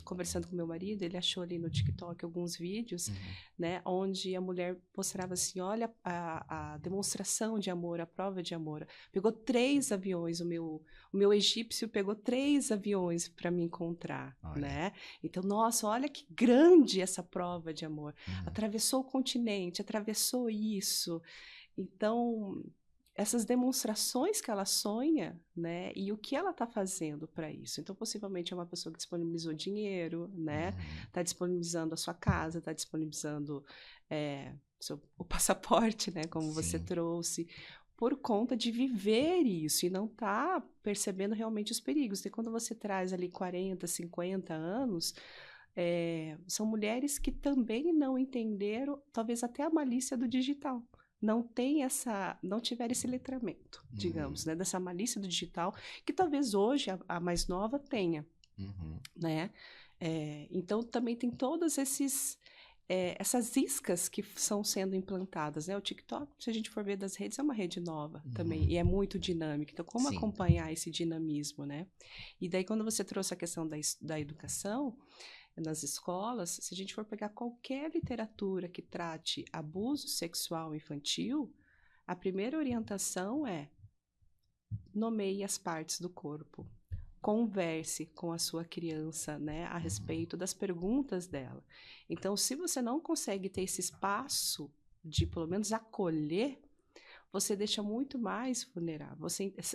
S2: conversando com meu marido, ele achou ali no TikTok alguns vídeos,
S3: Uhum.
S2: né, onde a mulher mostrava assim, olha a demonstração de amor, a prova de amor. Pegou 3 aviões, o meu egípcio pegou 3 aviões para me encontrar,
S3: Olha.
S2: né? Então, nossa, olha que grande essa prova de amor.
S3: Uhum.
S2: Atravessou o continente, atravessou isso. Então, essas demonstrações que ela sonha, né, e o que ela está fazendo para isso. Então, possivelmente é uma pessoa que disponibilizou dinheiro, né, está disponibilizando a sua casa, está disponibilizando o passaporte, né, como você
S3: Sim.
S2: trouxe, por conta de viver isso e não tá percebendo realmente os perigos. E quando você traz ali 40, 50 anos, são mulheres que também não entenderam, talvez até a malícia do digital. Não tiver esse letramento, digamos, né, dessa malícia do digital, que talvez hoje a mais nova tenha,
S3: Uhum.
S2: né? Então também tem todas essas iscas que são sendo implantadas, né? O TikTok, se a gente for ver das redes, é uma rede nova também, e é muito dinâmica. Então, como
S3: Sim.
S2: acompanhar esse dinamismo, né? E daí, quando você trouxe a questão da educação, nas escolas, se a gente for pegar qualquer literatura que trate abuso sexual infantil, a primeira orientação é: nomeie as partes do corpo. Converse com a sua criança, né, a respeito das perguntas dela. Então, se você não consegue ter esse espaço de, pelo menos, acolher, você deixa muito mais vulnerável.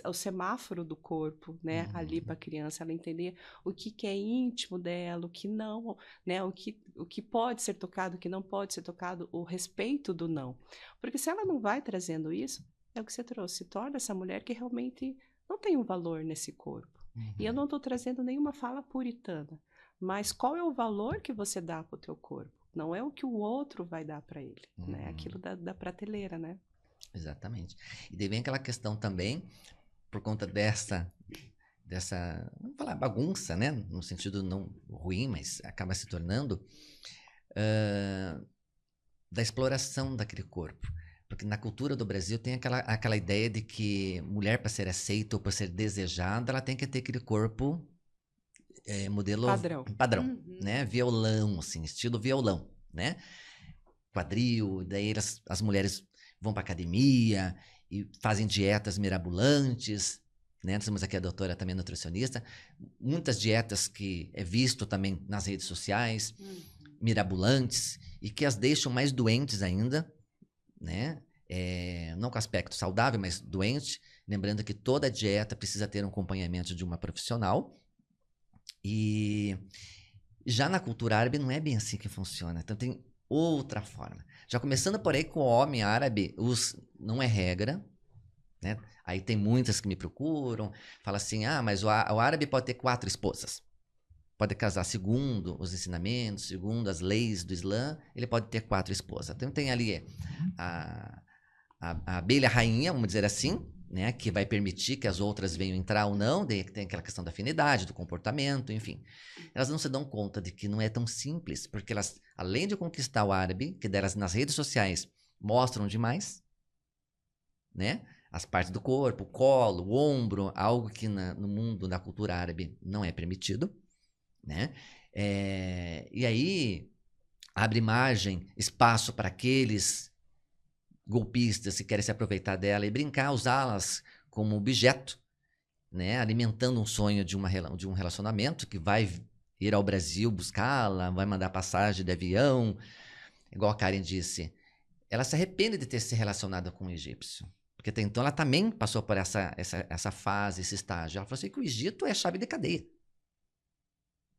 S2: O semáforo do corpo, né, ali para a criança, ela entender o que é íntimo dela, o que não, né, o que pode ser tocado, o que não pode ser tocado, o respeito do não. Porque se ela não vai trazendo isso, é o que você trouxe, torna essa mulher que realmente não tem um valor nesse corpo. E eu não estou trazendo nenhuma fala puritana, mas qual é o valor que você dá para o teu corpo? Não é o que o outro vai dar para ele, né? Aquilo da prateleira, né?
S3: Exatamente. E daí vem aquela questão também, por conta dessa, vamos falar, bagunça, né? No sentido não ruim, mas acaba se tornando, da exploração daquele corpo. Porque na cultura do Brasil tem aquela ideia de que mulher, para ser aceita ou para ser desejada, ela tem que ter aquele corpo modelo padrão, né? Violão, assim, estilo violão, né? Quadril, daí as mulheres vão para academia e fazem dietas mirabolantes, né? Nós temos aqui a doutora também nutricionista, muitas dietas que é visto também nas redes sociais, mirabolantes, e que as deixam mais doentes ainda, né? Não com aspecto saudável, mas doente. Lembrando que toda dieta precisa ter um acompanhamento de uma profissional. E já na cultura árabe não é bem assim que funciona. Então tem outra forma. Já começando por aí com o homem árabe, não é regra, né? Aí tem muitas que me procuram, falam assim, mas o árabe pode ter 4 esposas. Pode casar segundo os ensinamentos, segundo as leis do Islã, ele pode ter 4 esposas. Então tem ali a abelha rainha, vamos dizer assim, né, que vai permitir que as outras venham entrar ou não, daí tem aquela questão da afinidade, do comportamento, enfim. Elas não se dão conta de que não é tão simples, porque elas, além de conquistar o árabe, que delas nas redes sociais mostram demais, né, as partes do corpo, o colo, o ombro, algo que no mundo da cultura árabe não é permitido, né, e aí abre margem, espaço para aqueles golpistas que querem se aproveitar dela e brincar, usá-las como objeto, né, alimentando um sonho de um relacionamento que vai ir ao Brasil buscá-la, vai mandar passagem de avião, igual a Karen disse. Ela se arrepende de ter se relacionado com o egípcio, porque até então ela também passou por essa fase, esse estágio. Ela falou assim que o Egito é a chave de cadeia.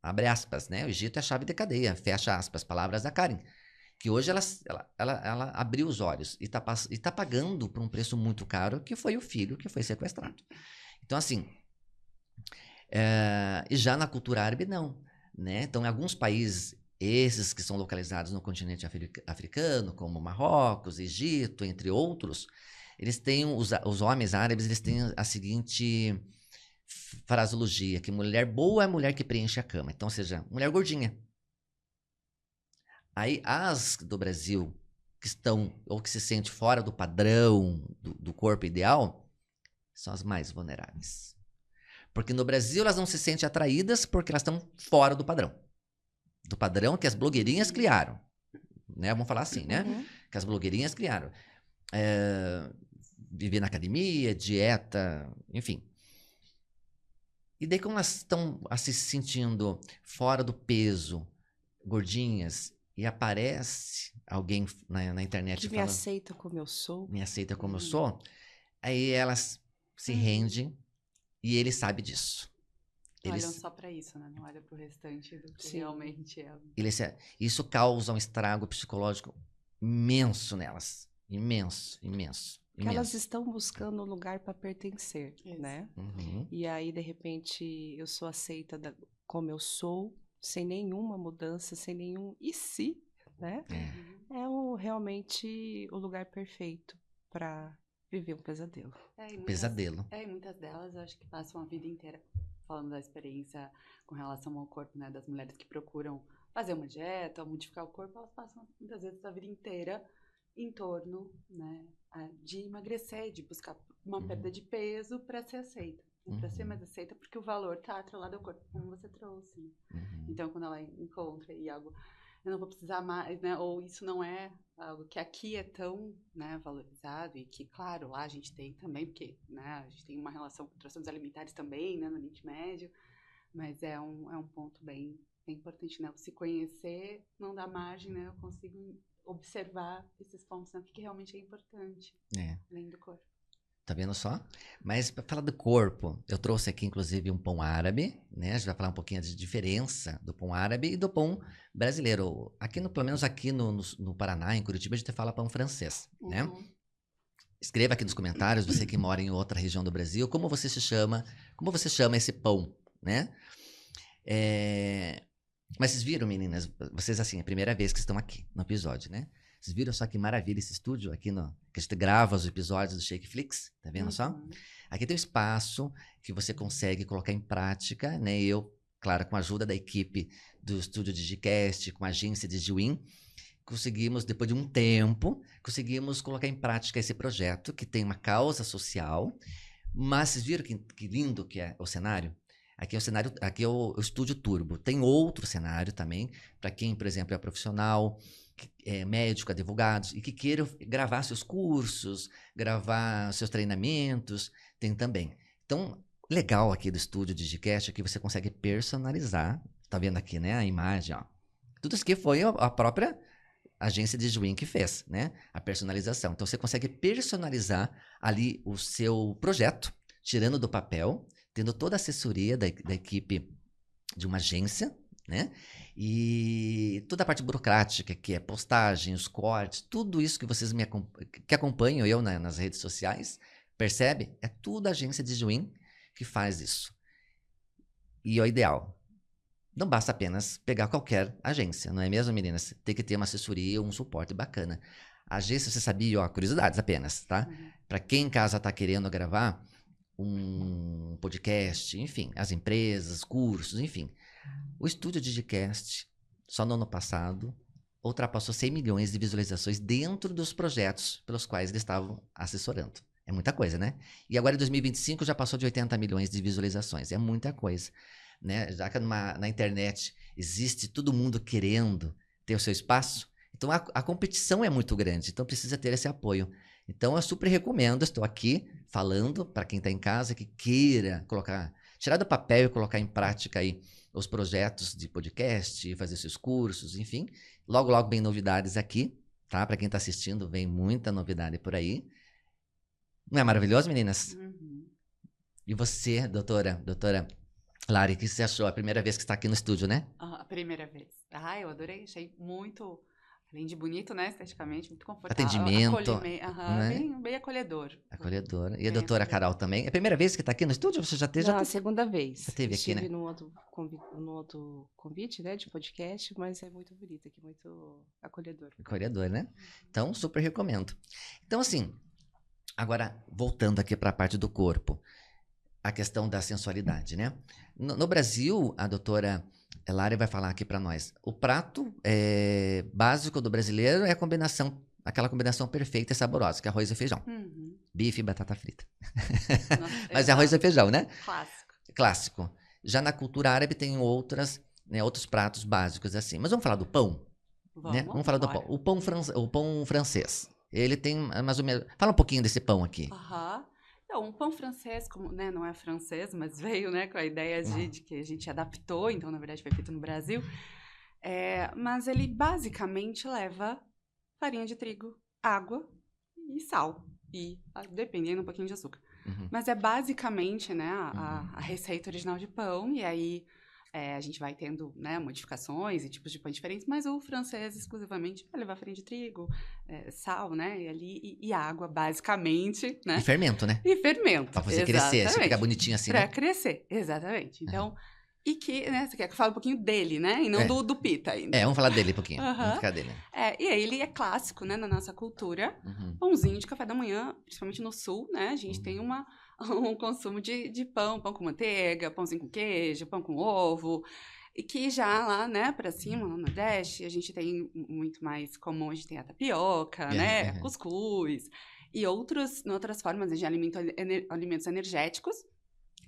S3: Abre aspas, né? O Egito é a chave de cadeia, fecha aspas, palavras da Karen. Que hoje ela abriu os olhos e tá pagando por um preço muito caro, que foi o filho que foi sequestrado. Então, assim, e já na cultura árabe, não. Né? Então, em alguns países, esses que são localizados no continente africano, como Marrocos, Egito, entre outros, eles têm, os homens árabes, eles têm a seguinte fraseologia, que mulher boa é a mulher que preenche a cama. Então, ou seja, mulher gordinha. Aí, as do Brasil que estão, ou que se sentem fora do padrão do corpo ideal, são as mais vulneráveis. Porque no Brasil elas não se sentem atraídas porque elas estão fora do padrão. Do padrão que as blogueirinhas criaram. Né? Vamos falar assim, né? Que as blogueirinhas criaram. Viver na academia, dieta, enfim. E daí, como elas estão se sentindo fora do peso, gordinhas, e aparece alguém na internet
S2: que me aceita como eu sou.
S3: Me aceita como eu sou. Aí elas se rendem e ele sabe disso.
S4: Olham só pra isso, né? Não olham pro restante do que realmente é.
S3: Isso causa um estrago psicológico imenso nelas. Imenso, imenso.
S2: Que elas estão buscando um lugar para pertencer, né? E aí, de repente, eu sou aceita como eu sou, sem nenhuma mudança, sem nenhum e se, né? Realmente o lugar perfeito para viver um pesadelo.
S3: Pesadelo.
S4: E muitas delas eu acho que passam a vida inteira falando da experiência com relação ao corpo, né? Das mulheres que procuram fazer uma dieta ou modificar o corpo, elas passam muitas vezes a vida inteira em torno, né, de emagrecer, de buscar uma perda de peso para ser aceita. Para ser mais aceita, porque o valor está atrelado ao corpo, como você trouxe. Né? Então, quando ela encontra e algo, eu não vou precisar mais, né? Ou isso não é algo que aqui é tão, né, valorizado, e que, claro, lá a gente tem também, porque, né, a gente tem uma relação com transtornos alimentares também, né, no Oriente Médio, mas é um ponto bem importante, né? Se conhecer não dá margem, né? Eu consigo observar esses pontos, né? O que realmente é importante, além do corpo.
S3: Tá vendo só? Mas para falar do corpo, eu trouxe aqui, inclusive, um pão árabe, né? A gente vai falar um pouquinho de diferença do pão árabe e do pão brasileiro. Aqui, pelo menos aqui no Paraná, em Curitiba, a gente fala pão francês, né? Escreva aqui nos comentários, você que mora em outra região do Brasil, como você chama esse pão, né? Mas vocês viram, meninas? Vocês, assim, é a primeira vez que estão aqui no episódio, né? Vocês viram só que maravilha esse estúdio aqui que a gente grava os episódios do Shakeflix? Tá vendo só? Aqui tem um espaço que você consegue colocar em prática, né? Eu, claro, com a ajuda da equipe do estúdio Digicast, com a agência DigiWin, conseguimos, depois de um tempo, colocar em prática esse projeto que tem uma causa social. Mas vocês viram que lindo que é o cenário? Aqui é o cenário, aqui é o Estúdio Turbo. Tem outro cenário também, para quem, por exemplo, é profissional, médico, advogados, e que queira gravar seus cursos, gravar seus treinamentos, tem também. Então, legal aqui do Estúdio Digicast é que você consegue personalizar, tá vendo aqui, né, a imagem, ó. Tudo isso aqui foi a própria agência DigiWin que fez, né, a personalização. Então, você consegue personalizar ali o seu projeto, tirando do papel, tendo toda a assessoria da equipe de uma agência, né? E toda a parte burocrática, que é postagem, os cortes, tudo isso que vocês que acompanham eu nas redes sociais, percebe? É tudo a agência DigiWin que faz isso. E é o ideal. Não basta apenas pegar qualquer agência, não é mesmo, meninas? Tem que ter uma assessoria, um suporte bacana. A agência, você sabia, ó, curiosidades apenas, tá? para quem em casa está querendo gravar um podcast, enfim, as empresas, cursos, enfim. O Estúdio Digicast, só no ano passado, ultrapassou 100 milhões de visualizações dentro dos projetos pelos quais eles estavam assessorando. É muita coisa, né? E agora em 2025 já passou de 80 milhões de visualizações. É muita coisa, né? Já que na internet existe todo mundo querendo ter o seu espaço, então a competição é muito grande, então precisa ter esse apoio. Então eu super recomendo, estou aqui falando para quem está em casa que queira tirar do papel e colocar em prática aí os projetos de podcast, fazer seus cursos, enfim. Logo, logo vem novidades aqui, tá? Para quem está assistindo, vem muita novidade por aí. Não é maravilhoso, meninas?
S4: Uhum.
S3: E você, doutora Lari, o que você achou? A primeira vez que está aqui no estúdio, né?
S4: A primeira vez. Eu adorei, achei muito, além de bonito, né, esteticamente, muito confortável.
S3: Atendimento, né?
S4: Bem acolhedor.
S3: Acolhedora. E a
S4: Bem
S3: doutora
S4: acolhedor.
S3: Carol também. É a primeira vez que está aqui no estúdio? Você já teve?
S2: Não, a segunda vez.
S3: Já teve aqui, né?
S2: Estive no outro convite, né, de podcast, mas é muito bonito aqui, muito acolhedor.
S3: Acolhedor, né? Então, super recomendo. Então, assim, agora, voltando aqui para a parte do corpo, a questão da sensualidade, né? No Brasil, a doutora Lari vai falar aqui para nós, o prato básico do brasileiro é aquela combinação perfeita e saborosa, que é arroz e feijão.
S4: Uhum.
S3: Bife e batata frita.
S4: Nossa,
S3: Mas é arroz e feijão, né?
S4: clássico.
S3: Clássico. Já na cultura árabe tem outros pratos básicos assim. Mas vamos falar do pão? Né? Vamos falar do pão. O pão francês. Ele tem mais ou menos... Fala um pouquinho desse pão aqui.
S4: Então, um pão francês, como, né, não é francês, mas veio, né, com a ideia de que a gente adaptou, então, na verdade, foi feito no Brasil. Mas ele basicamente leva farinha de trigo, água e sal. E, dependendo, um pouquinho de açúcar.
S3: Uhum.
S4: Mas é basicamente, né, a receita original de pão. E aí, a gente vai tendo, né, modificações e tipos de pão diferentes. Mas o francês, exclusivamente, vai levar farinha de trigo, sal, né, e água, basicamente, né.
S3: E fermento, né?
S4: E fermento.
S3: Pra fazer crescer, se
S4: Exatamente.
S3: ficar bonitinho assim,
S4: Pra
S3: né?
S4: crescer, exatamente. Então, e que, né, você quer que eu fale um pouquinho dele, né? E não do pita ainda.
S3: Vamos falar dele um pouquinho.
S4: Aham.
S3: Vamos ficar dele.
S4: E aí ele é clássico, né, na nossa cultura.
S3: Uhum.
S4: Pãozinho de café da manhã, principalmente no sul, né? A gente tem um consumo de pão com manteiga, pãozinho com queijo, pão com ovo. E que já lá, né, pra cima, no Nordeste, a gente tem muito mais comum, a gente tem a tapioca, né, cuscuz. E outras formas de alimentos energéticos,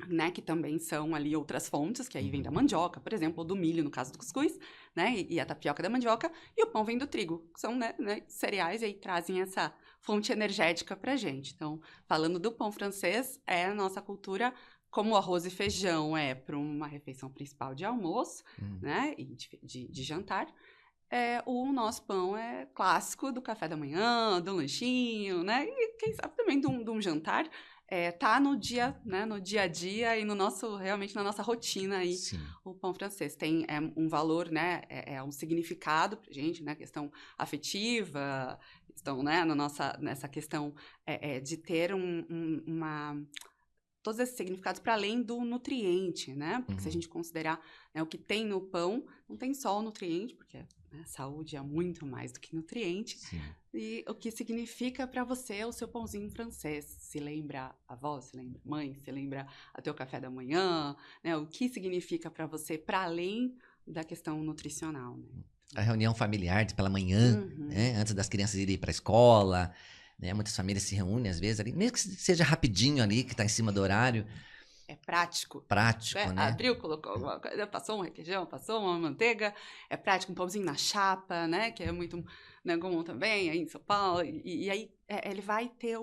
S4: né, que também são ali outras fontes, que aí vem da mandioca, por exemplo, ou do milho, no caso do cuscuz, né, e a tapioca da mandioca, e o pão vem do trigo, que são, né, cereais, e aí trazem essa fonte energética pra gente. Então, falando do pão francês, é a nossa cultura, como o arroz e feijão é para uma refeição principal de almoço, né, e de jantar, o nosso pão é clássico do café da manhã, do lanchinho, né, e quem sabe também de um jantar, tá no dia, né, no dia a dia e realmente na nossa rotina aí.
S3: Sim.
S4: O pão francês tem um valor, né, um significado pra gente, né, questão afetiva, questão, né, nessa questão de ter todos esses significados para além do nutriente, né? Porque se a gente considerar, né, o que tem no pão, não tem só o nutriente, porque saúde é muito mais do que nutriente.
S3: Sim.
S4: E o que significa para você o seu pãozinho francês? Se lembra a avó, se lembra a mãe, se lembra o teu café da manhã, né? O que significa para você para além da questão nutricional, né?
S3: A reunião familiar pela manhã, né? Antes das crianças irem para a escola, né? Muitas famílias se reúnem às vezes ali, mesmo que seja rapidinho ali, que está em cima do horário.
S4: É prático.
S3: Prático, né?
S4: Abriu, colocou alguma coisa, passou um requeijão, passou uma manteiga. É prático, um pãozinho na chapa, né? Que é muito, né, comum também aí em São Paulo. E aí ele vai ter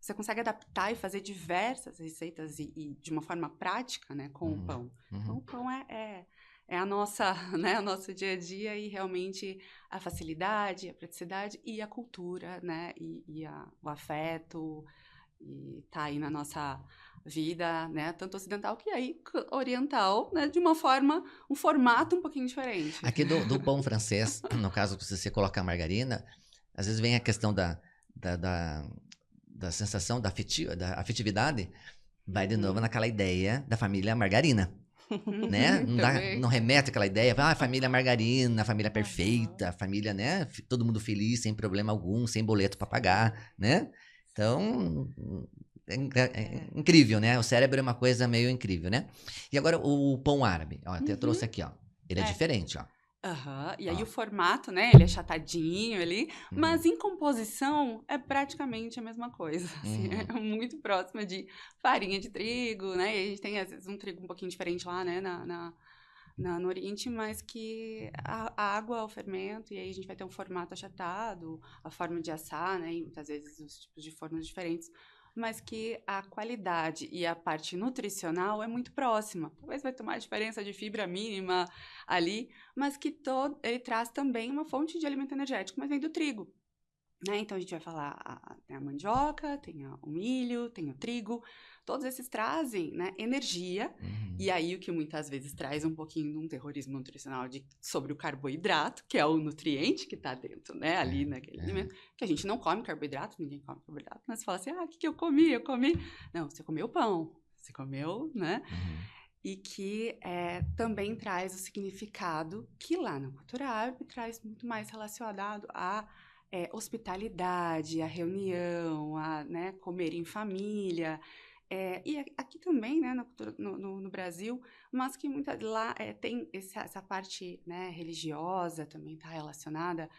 S4: você consegue adaptar e fazer diversas receitas e de uma forma prática, né? Com o pão. Então, o pão é a nossa, né, o nosso dia a dia e realmente a facilidade, a praticidade e a cultura, né, e o afeto, e tá aí na nossa vida, né, tanto ocidental que aí oriental, né, de uma forma, um formato um pouquinho diferente.
S3: Aqui do pão francês, no caso, se você colocar margarina, às vezes vem a questão da sensação, da afetividade, vai de novo naquela ideia da família margarina. Né? Não remete aquela ideia, família margarina, família perfeita, família, né? Todo mundo feliz, sem problema algum, sem boleto para pagar, né? Então, é incrível, né? O cérebro é uma coisa meio incrível, né? E agora o pão árabe. Ó, até trouxe aqui, ó. Ele é diferente, ó.
S4: Aham, e aí
S3: Ó.
S4: o formato, né, ele é achatadinho ali, mas
S3: Uhum.
S4: em composição é praticamente a mesma coisa, assim,
S3: Uhum.
S4: é muito próxima de farinha de trigo, né, e a gente tem às vezes um trigo um pouquinho diferente lá, né, no Oriente, mas que a água, o fermento, e aí a gente vai ter um formato achatado, a forma de assar, né, e muitas vezes os tipos de formas diferentes, mas que a qualidade e a parte nutricional é muito próxima. Talvez vai ter uma diferença de fibra mínima ali, mas que ele traz também uma fonte de alimento energético, mas vem do trigo. Né? Então, a gente vai falar, tem a mandioca, tem o milho, tem o trigo, todos esses trazem, né, energia,
S3: Uhum.
S4: e aí o que muitas vezes traz um pouquinho de um terrorismo nutricional sobre o carboidrato, que é o nutriente que está dentro, né, ali naquele alimento, que a gente não come carboidrato, ninguém come carboidrato, mas você fala assim, o que eu comi? Eu comi... Não, você comeu pão, você comeu, né?
S3: Uhum.
S4: E que também traz o significado que lá na cultura árabe traz muito mais relacionado a hospitalidade, a reunião, a, né, comer em família. E aqui também, né, no Brasil, mas que lá tem essa parte, né, religiosa também está relacionada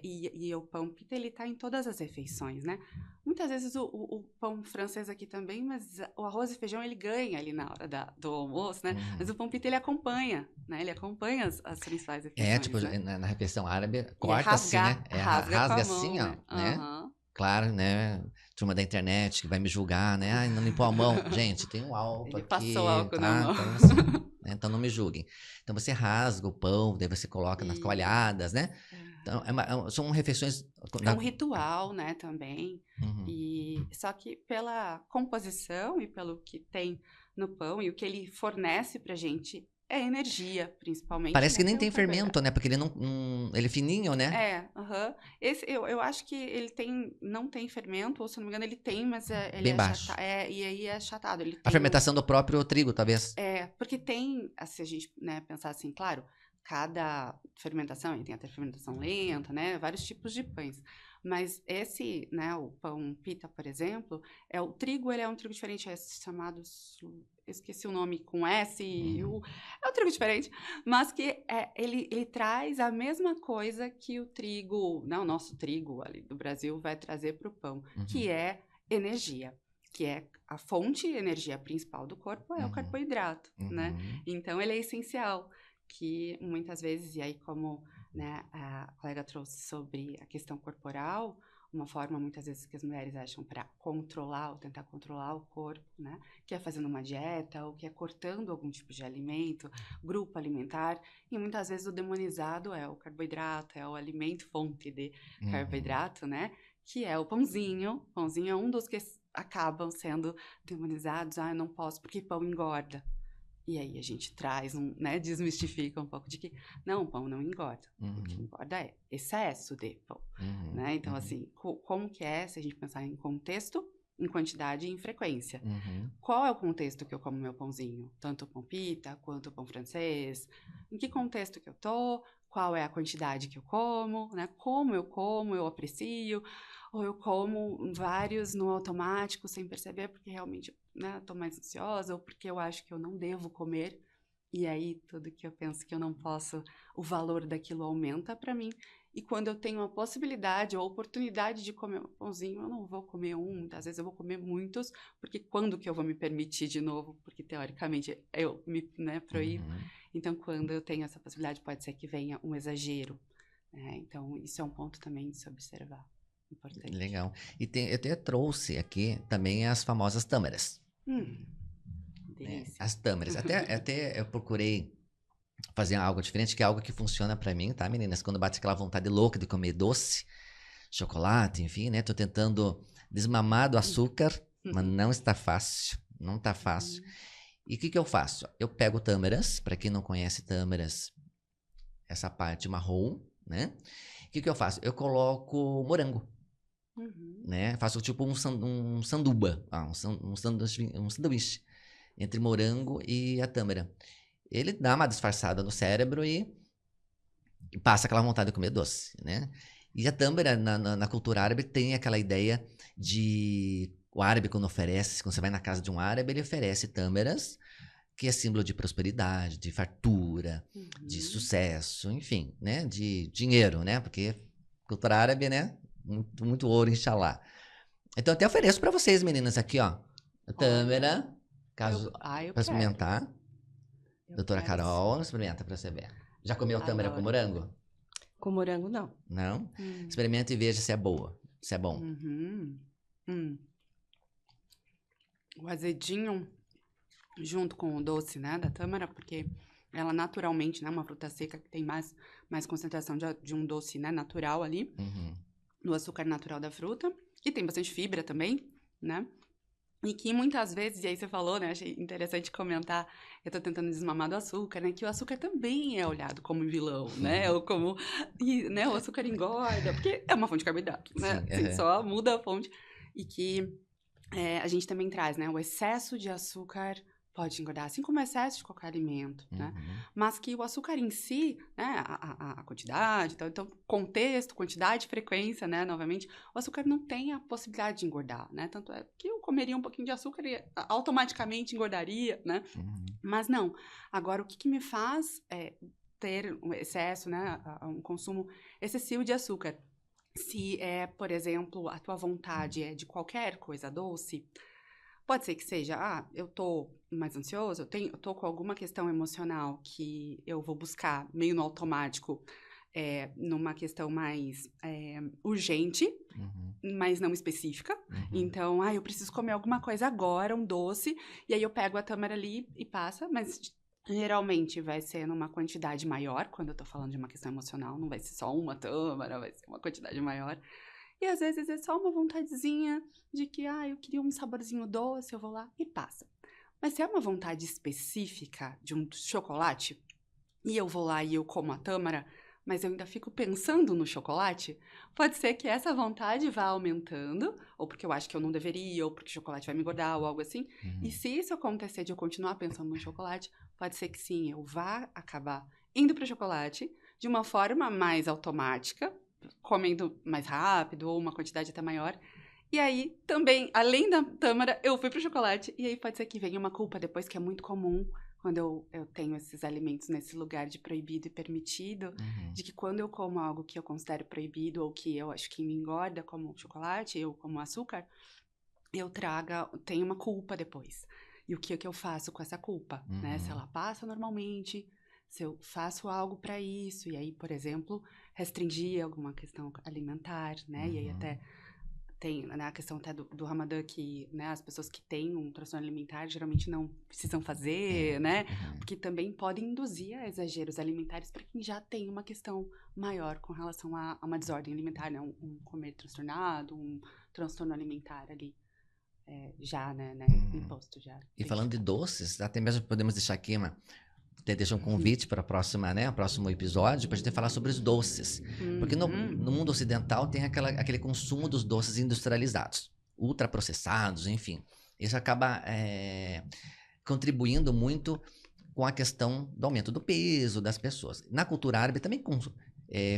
S4: e o pão pita, ele está em todas as refeições, né? Muitas vezes o pão francês aqui também, mas o arroz e feijão ele ganha ali na hora do almoço, né? Mas
S3: Uhum.
S4: o pão pita ele acompanha, né? Ele acompanha as principais
S3: É,
S4: refeições,
S3: tipo,
S4: né?
S3: na refeição árabe,
S4: E é
S3: corta-se, né?
S4: rasga com
S3: Rasga
S4: a
S3: assim,
S4: mão,
S3: ó,
S4: né?
S3: né?
S4: Aham.
S3: Claro, né? Turma da internet que vai me julgar, né? Ai, não limpou a mão. Gente, tem um álcool
S4: Ele passou
S3: aqui,
S4: álcool na
S3: tá?
S4: mão.
S3: Então, assim, né? Então não me julguem. Então você rasga o pão, daí você coloca nas
S4: E
S3: toalhadas, né? Então, são refeições.
S4: é um ritual, né, também.
S3: Uhum.
S4: E só que pela composição e pelo que tem no pão e o que ele fornece pra gente é energia, principalmente,
S3: Parece que
S4: né,
S3: nem
S4: que é o
S3: tem fermento,
S4: carboidrato.
S3: né? Porque ele não, ele é fininho, né?
S4: Aham. Eu acho que ele não tem fermento, ou se não me engano ele tem, mas ele
S3: Bem
S4: é
S3: baixo.
S4: achatado, e aí é achatado, ele
S3: A
S4: tem
S3: fermentação do próprio trigo, talvez.
S4: porque tem, se a gente, né, pensar assim, claro, cada fermentação, e tem até fermentação lenta, né, vários tipos de pães. Mas esse, né, o pão pita, por exemplo, o trigo, ele é um trigo diferente, é chamado, esqueci o nome com S e
S3: Uhum.
S4: U, é um trigo diferente, mas que ele traz a mesma coisa que o trigo, né, o nosso trigo ali do Brasil vai trazer para o pão,
S3: Uhum.
S4: que é energia, que é a fonte de energia principal do corpo é o
S3: Uhum.
S4: carboidrato, né?
S3: Uhum.
S4: Então, ele é essencial, que muitas vezes, e aí como, né, a colega trouxe sobre a questão corporal, uma forma muitas vezes que as mulheres acham para controlar ou tentar controlar o corpo, né, que é fazendo uma dieta ou que é cortando algum tipo de alimento, grupo alimentar, e muitas vezes o demonizado é o carboidrato, é o alimento fonte de
S3: Uhum.
S4: carboidrato, né, que é o pãozinho. Pãozinho é um dos que acabam sendo demonizados. Eu não posso porque pão engorda. E aí a gente traz né, desmistifica um pouco de que não, pão não engorda. O que
S3: Uhum.
S4: engorda é excesso de pão,
S3: Uhum.
S4: né? Então,
S3: Uhum.
S4: assim, como que é se a gente pensar em contexto, em quantidade e em frequência?
S3: Uhum.
S4: Qual é o contexto que eu como meu pãozinho? Tanto o pão pita quanto o pão francês? Em que contexto que eu tô? Qual é a quantidade que eu como, né? Como, eu aprecio, ou eu como vários no automático sem perceber, porque realmente, né, tô mais ansiosa, ou porque eu acho que eu não devo comer, e aí tudo que eu penso que eu não posso, o valor daquilo aumenta para mim. E quando eu tenho a possibilidade ou a oportunidade de comer um pãozinho, eu não vou comer muitas vezes eu vou comer muitos, porque quando que eu vou me permitir de novo? Porque teoricamente eu me, né, proíbo.
S3: Uhum.
S4: Então, quando eu tenho essa possibilidade, pode ser que venha um exagero, né? Então, isso é um ponto também de se observar. Importante.
S3: Legal. E eu até trouxe aqui também as famosas tâmaras. Né?
S4: Delícia.
S3: As tâmaras. Até eu procurei fazer algo diferente, que é algo que funciona pra mim, tá, meninas? Quando bate aquela vontade louca de comer doce, chocolate, enfim, né? Tô tentando desmamar do açúcar, mas não está fácil. Não tá fácil. E o que que eu faço? Eu pego tâmaras, pra quem não conhece tâmaras, essa parte marrom, né? O que que eu faço? Eu coloco morango. Né? Faço tipo um sanduba, um sanduíche entre morango e a tâmara. Ele dá uma disfarçada no cérebro e passa aquela vontade de comer doce, né? E a tâmara, na cultura árabe, tem aquela ideia de... O árabe, quando oferece, quando você vai na casa de um árabe, ele oferece tâmaras, que é símbolo de prosperidade, de fartura, de sucesso, enfim, né? De dinheiro, né? Porque cultura árabe, né? Muito, muito ouro, inshallah. Então, eu até ofereço para vocês, meninas, aqui, ó. A tâmara, caso
S4: eu
S3: para
S4: quero.
S3: experimentar.
S4: Eu
S3: Doutora
S4: quero,
S3: Carol, experimenta para você ver. Já comeu tâmara com
S4: Adoro.
S3: morango?
S2: Com morango, não.
S3: Não?
S4: Hum.
S3: Experimenta e veja se é boa, se é bom.
S4: O azedinho junto com o doce, né, da tâmara, porque ela naturalmente, né, uma fruta seca que tem mais concentração de um doce, né, natural ali, no açúcar natural da fruta, e tem bastante fibra também, né, e que muitas vezes, e aí você falou, né, achei interessante comentar, eu tô tentando desmamar do açúcar, né, que o açúcar também é olhado como vilão, né, ou como, e, né, o açúcar engorda, porque é uma fonte de carboidrato, né,
S3: Sim,
S4: assim, só muda a fonte, e que a gente também traz, né, o excesso de açúcar pode engordar, assim como o excesso de qualquer alimento, né? Mas que o açúcar em si, né, a quantidade, então, contexto, quantidade, frequência, né, novamente, o açúcar não tem a possibilidade de engordar, né? Tanto é que eu comeria um pouquinho de açúcar e automaticamente engordaria, né? Mas não. Agora, o que me faz ter um excesso, né, um consumo excessivo de açúcar? Se é, por exemplo, a tua vontade é de qualquer coisa doce, pode ser que seja, eu tô mais ansioso, eu tô com alguma questão emocional que eu vou buscar meio no automático, numa questão mais urgente, mas não específica. Então, eu preciso comer alguma coisa agora, um doce, e aí eu pego a tâmara ali e passa, mas geralmente vai ser numa quantidade maior, quando eu tô falando de uma questão emocional, não vai ser só uma tâmara, vai ser uma quantidade maior. E às vezes é só uma vontadezinha de que, eu queria um saborzinho doce, eu vou lá e passa. Mas se é uma vontade específica de um chocolate, e eu vou lá e eu como a tâmara, mas eu ainda fico pensando no chocolate, pode ser que essa vontade vá aumentando, ou porque eu acho que eu não deveria, ou porque o chocolate vai me engordar, ou algo assim. E se isso acontecer de eu continuar pensando no chocolate, pode ser que sim, eu vá acabar indo para o chocolate de uma forma mais automática, comendo mais rápido, ou uma quantidade até maior. E aí, também, além da tâmara, eu fui pro chocolate. E aí pode ser que venha uma culpa depois, que é muito comum quando eu tenho esses alimentos nesse lugar de proibido e permitido, de que quando eu como algo que eu considero proibido ou que eu acho que me engorda, como chocolate ou como açúcar, tenho uma culpa depois. E o que eu faço com essa culpa, né? Se ela passa normalmente, se eu faço algo para isso, e aí, por exemplo, restringir alguma questão alimentar, né? E aí até tem, né, a questão até do Ramadã, que, né, as pessoas que têm um transtorno alimentar geralmente não precisam fazer, né? Porque também podem induzir a exageros alimentares para quem já tem uma questão maior com relação a uma desordem alimentar, né? Um comer transtornado, um transtorno alimentar ali. Já, né, imposto já.
S3: E falando de doces, até mesmo podemos deixar aqui até deixar um convite para a próxima, né, o próximo episódio, para a gente falar sobre os doces. Porque no mundo ocidental tem aquele consumo dos doces industrializados, ultraprocessados, enfim. Isso acaba contribuindo muito com a questão do aumento do peso das pessoas. Na cultura árabe também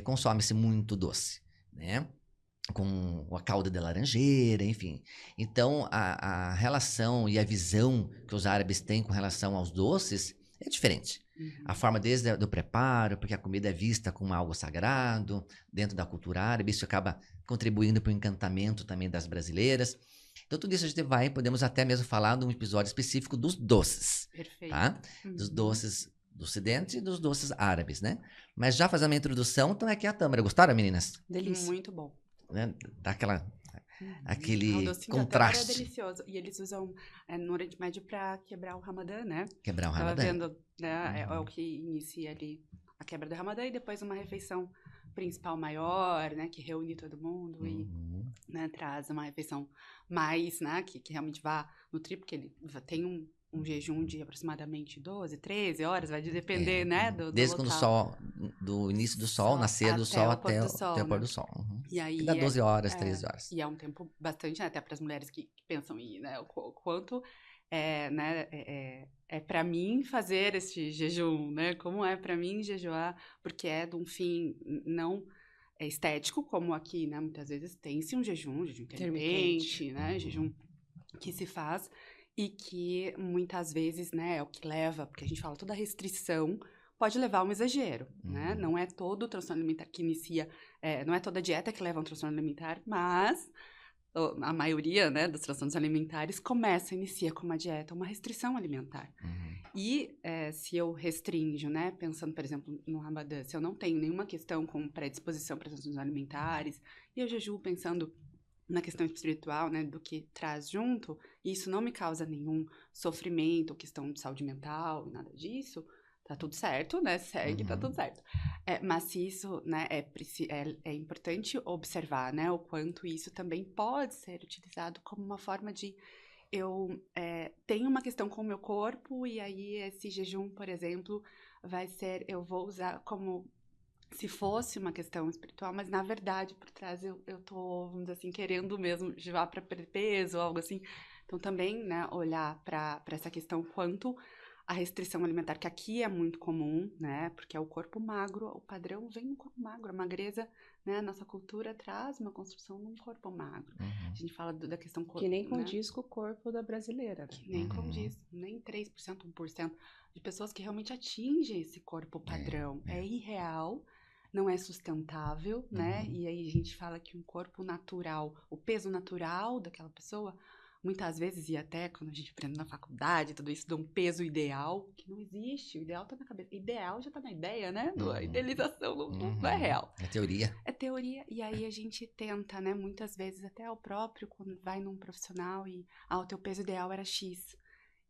S3: consome-se muito doce, né? Com a calda de laranjeira, enfim. Então, a relação e a visão que os árabes têm com relação aos doces é diferente. A forma desde do preparo, porque a comida é vista como algo sagrado, dentro da cultura árabe, isso acaba contribuindo para o encantamento também das brasileiras. Então, tudo isso a gente podemos até mesmo falar de um episódio específico dos doces.
S4: Perfeito.
S3: Tá? Dos doces do Ocidente e dos doces árabes, né? Mas já fazendo uma introdução, então aqui é a tâmara. Gostaram, meninas?
S2: Delícia.
S4: Muito bom.
S3: Né? Dá aquele
S4: O docinho
S3: contraste.
S4: da tâmara é delicioso. E eles usam no Oriente Médio para quebrar o Ramadã, né?
S3: Quebrar o
S4: Tava
S3: Ramadã.
S4: vendo, né? É o que inicia ali a quebra do Ramadã e depois uma refeição principal maior, né? Que reúne todo mundo e, né, traz uma refeição mais, né? Que realmente vá nutrir, porque ele tem um jejum de aproximadamente 12, 13 horas, vai depender, né, do
S3: Desde quando o
S4: local.
S3: sol, do início do sol, nascer do sol até o pôr do sol.
S4: E aí,
S3: que dá 12 horas, 13 horas.
S4: E é um tempo bastante, né, até para as mulheres que pensam em, né, o quanto para mim fazer este jejum, né, como é para mim jejuar, porque é de um fim não estético, como aqui, né? Muitas vezes tem-se um jejum intermitente, né? Jejum que se faz e que muitas vezes, né, é o que leva, porque a gente fala toda restrição pode levar a um exagero, né? Não é todo transtorno alimentar que inicia, não é toda dieta que leva a um transtorno alimentar, mas a maioria, né, dos transtornos alimentares inicia com uma dieta, uma restrição alimentar. E se eu restringo, né, pensando, por exemplo, no Ramadã, se eu não tenho nenhuma questão com predisposição para transtornos alimentares, e eu jejuo pensando na questão espiritual, né, do que traz junto, e isso não me causa nenhum sofrimento, questão de saúde mental, nada disso, tá tudo certo, né, segue, tá tudo certo. Mas se isso, né, é importante observar, né, o quanto isso também pode ser utilizado como uma forma de eu tenho uma questão com o meu corpo, e aí esse jejum, por exemplo, eu vou usar como se fosse uma questão espiritual, mas na verdade, por trás, eu tô, vamos dizer assim, querendo mesmo jejuar para perder peso ou algo assim. Então, também, né, olhar para essa questão quanto a restrição alimentar, que aqui é muito comum, né, porque é o corpo magro, o padrão vem no corpo magro, a magreza, né, a nossa cultura traz uma construção de um corpo magro. A gente fala da questão...
S2: Que nem
S4: né?
S2: condiz com o corpo da brasileira. Né?
S4: Que nem condiz, nem 3%, 1% de pessoas que realmente atingem esse corpo padrão. É irreal, não é sustentável, né? E aí a gente fala que um corpo natural, o peso natural daquela pessoa, muitas vezes, e até quando a gente aprende na faculdade, tudo isso, de um peso ideal, que não existe, o ideal tá na cabeça. Ideal já tá na ideia, né? A idealização não é real.
S3: É teoria.
S4: É teoria, e aí a gente tenta, né? Muitas vezes, até o próprio, quando vai num profissional e, o teu peso ideal era X.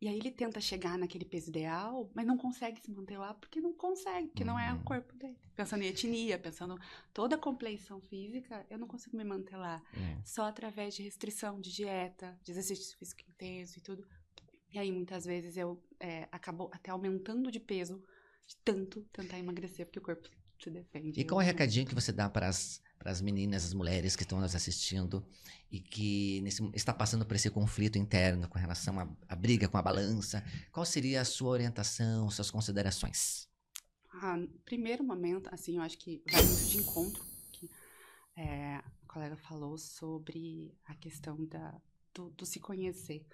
S4: E aí ele tenta chegar naquele peso ideal, mas não consegue se manter lá, porque não consegue, porque não é o corpo dele. Pensando em etnia, pensando toda a compleição física, eu não consigo me manter lá. Só através de restrição, de dieta, de exercício físico intenso e tudo. E aí, muitas vezes, eu acabo até aumentando de peso, de tanto tentar emagrecer, porque o corpo se defende.
S3: E qual é o recadinho que você dá para as meninas, as mulheres que estão nos assistindo e que está passando por esse conflito interno com relação à briga com a balança? Qual seria a sua orientação, suas considerações?
S4: Primeiro momento, assim, eu acho que vai muito de encontro, que a colega falou sobre a questão do se conhecer,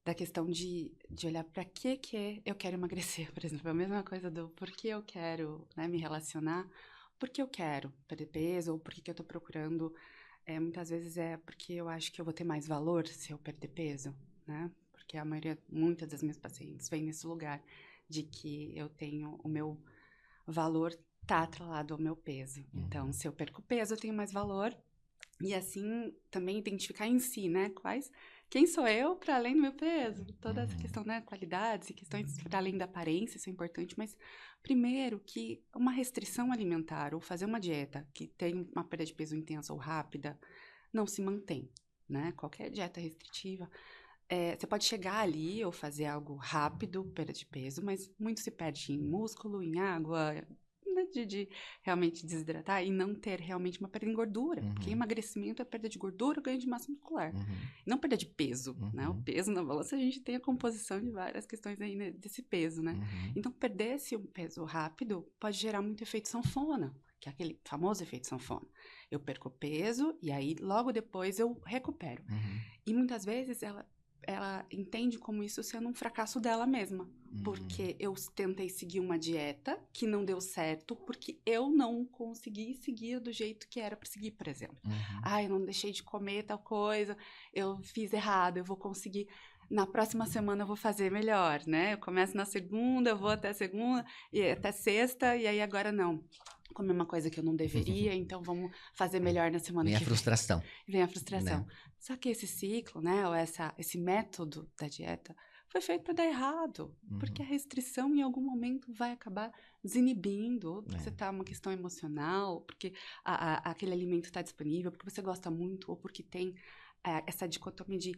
S4: da questão de olhar para que eu quero emagrecer, por exemplo, a mesma coisa do por que eu quero, né, me relacionar, porque eu quero perder peso, ou porque eu tô procurando, muitas vezes é porque eu acho que eu vou ter mais valor se eu perder peso, né, porque muitas das minhas pacientes vêm nesse lugar de que eu tenho, o meu valor tá atrelado ao meu peso, então se eu perco peso eu tenho mais valor, e assim também identificar em si, né, quem sou eu para além do meu peso? Toda essa questão, né, qualidades e questões para além da aparência, isso é importante, mas primeiro que uma restrição alimentar ou fazer uma dieta que tem uma perda de peso intensa ou rápida não se mantém, né? Qualquer dieta restritiva, você pode chegar ali ou fazer algo rápido, perda de peso, mas muito se perde em músculo, em água, de realmente desidratar e não ter realmente uma perda em gordura, porque emagrecimento é perda de gordura, ganho de massa muscular, não perda de peso, né? O peso na balança, a gente tem a composição de várias questões aí, né, desse peso, né? Então, perder-se um peso rápido pode gerar muito efeito sanfona, que é aquele famoso efeito sanfona. Eu perco peso e aí logo depois eu recupero. E muitas vezes ela entende como isso sendo um fracasso dela mesma. Porque eu tentei seguir uma dieta que não deu certo, porque eu não consegui seguir do jeito que era para seguir, por exemplo. Eu não deixei de comer tal coisa, eu fiz errado, eu vou conseguir... Na próxima semana eu vou fazer melhor, né? Eu começo na segunda, eu vou até segunda, e até sexta, e aí agora não. Comer uma coisa que eu não deveria, então vamos fazer melhor na semana que vem.
S3: Vem a frustração.
S4: Vem a frustração.
S3: Né?
S4: Só que esse ciclo, né, ou esse método da dieta foi feito para dar errado, porque a restrição em algum momento vai acabar desinibindo, ou porque você tá uma questão emocional, porque aquele alimento está disponível, porque você gosta muito, ou porque tem essa dicotomia de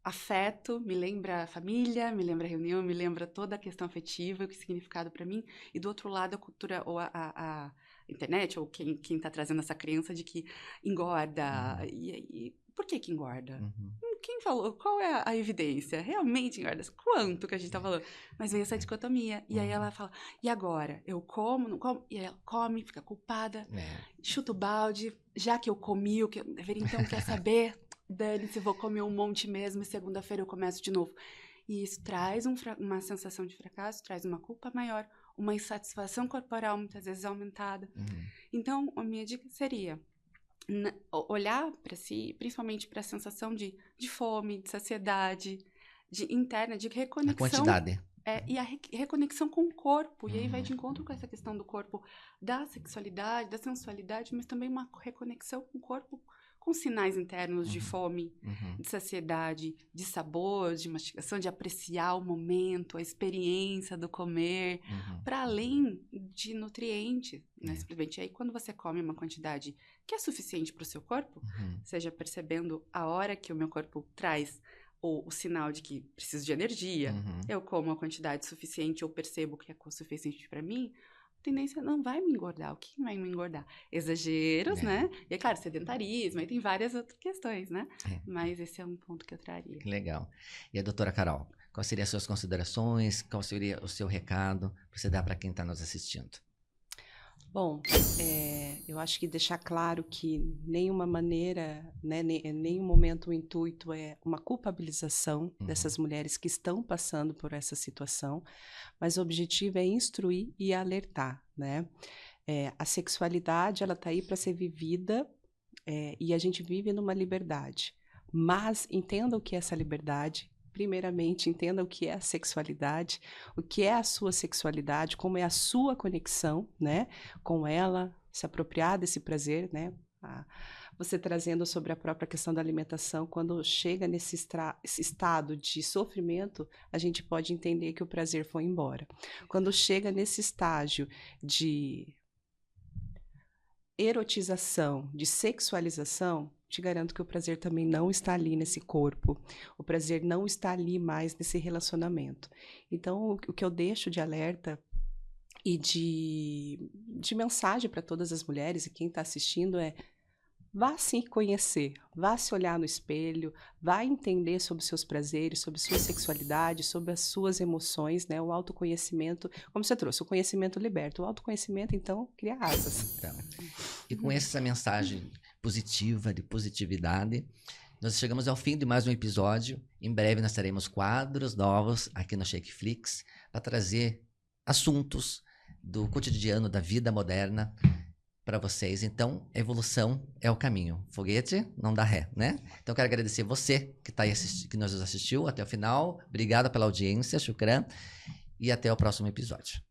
S4: afeto, me lembra a família, me lembra a reunião, me lembra toda a questão afetiva, o que significado para mim, e do outro lado a cultura ou a internet, ou quem tá trazendo essa crença de que engorda, e por que engorda? quem falou? Qual é a evidência? Realmente engorda? Quanto que a gente tá falando? Mas vem essa dicotomia. E aí ela fala, e agora? Eu como, não como? E aí ela come, fica culpada, chuta o balde. Já que eu comi o que eu deveria, então quer saber? Dane-se, vou comer um monte mesmo e segunda-feira eu começo de novo. E isso traz uma sensação de fracasso, traz uma culpa maior, uma insatisfação corporal muitas vezes aumentada. Então, a minha dica seria olhar para si, principalmente para a sensação de fome, de saciedade, interna, de reconexão.
S3: A quantidade.
S4: E a reconexão com o corpo. E aí vai de encontro com essa questão do corpo, da sexualidade, da sensualidade, mas também uma reconexão com o corpo, com sinais internos de fome, de saciedade, de sabor, de mastigação, de apreciar o momento, a experiência do comer, para além de nutrientes, né? Simplesmente aí quando você come uma quantidade que é suficiente para o seu corpo, seja percebendo a hora que o meu corpo traz o sinal de que preciso de energia, eu como a quantidade suficiente, eu percebo que é suficiente para mim, a tendência não vai me engordar. O que vai me engordar? Exageros, né? E é claro, sedentarismo, aí tem várias outras questões, né? Mas esse é um ponto que eu traria.
S3: Que legal. E a doutora Carol, quais seriam as suas considerações? Qual seria o seu recado para você dar para quem está nos assistindo?
S2: Bom, eu acho que deixar claro que nenhuma maneira, né, nenhum momento o intuito é uma culpabilização dessas mulheres que estão passando por essa situação, mas o objetivo é instruir e alertar, né? A sexualidade, ela está aí para ser vivida e a gente vive numa liberdade, mas entenda o que é essa liberdade. Primeiramente, entenda o que é a sexualidade, o que é a sua sexualidade, como é a sua conexão, né, com ela, se apropriar desse prazer, né, você trazendo sobre a própria questão da alimentação, quando chega nesse estado de sofrimento, a gente pode entender que o prazer foi embora. Quando chega nesse estágio de erotização, de sexualização, te garanto que o prazer também não está ali nesse corpo, o prazer não está ali mais nesse relacionamento. Então, o que eu deixo de alerta e de mensagem para todas as mulheres e quem está assistindo é: vá se conhecer, vá se olhar no espelho, vá entender sobre seus prazeres, sobre sua sexualidade, sobre as suas emoções, né? O autoconhecimento, como você trouxe, o conhecimento liberta. O autoconhecimento, então, cria asas.
S3: Então, e com essa mensagem positiva, de positividade, nós chegamos ao fim de mais um episódio. Em breve nós teremos quadros novos aqui no Shakeflix para trazer assuntos do cotidiano, da vida moderna para vocês. Então, a evolução é o caminho. Foguete não dá ré, né? Então, quero agradecer você que tá aí que nos assistiu até o final. Obrigado pela audiência, shukran. E até o próximo episódio.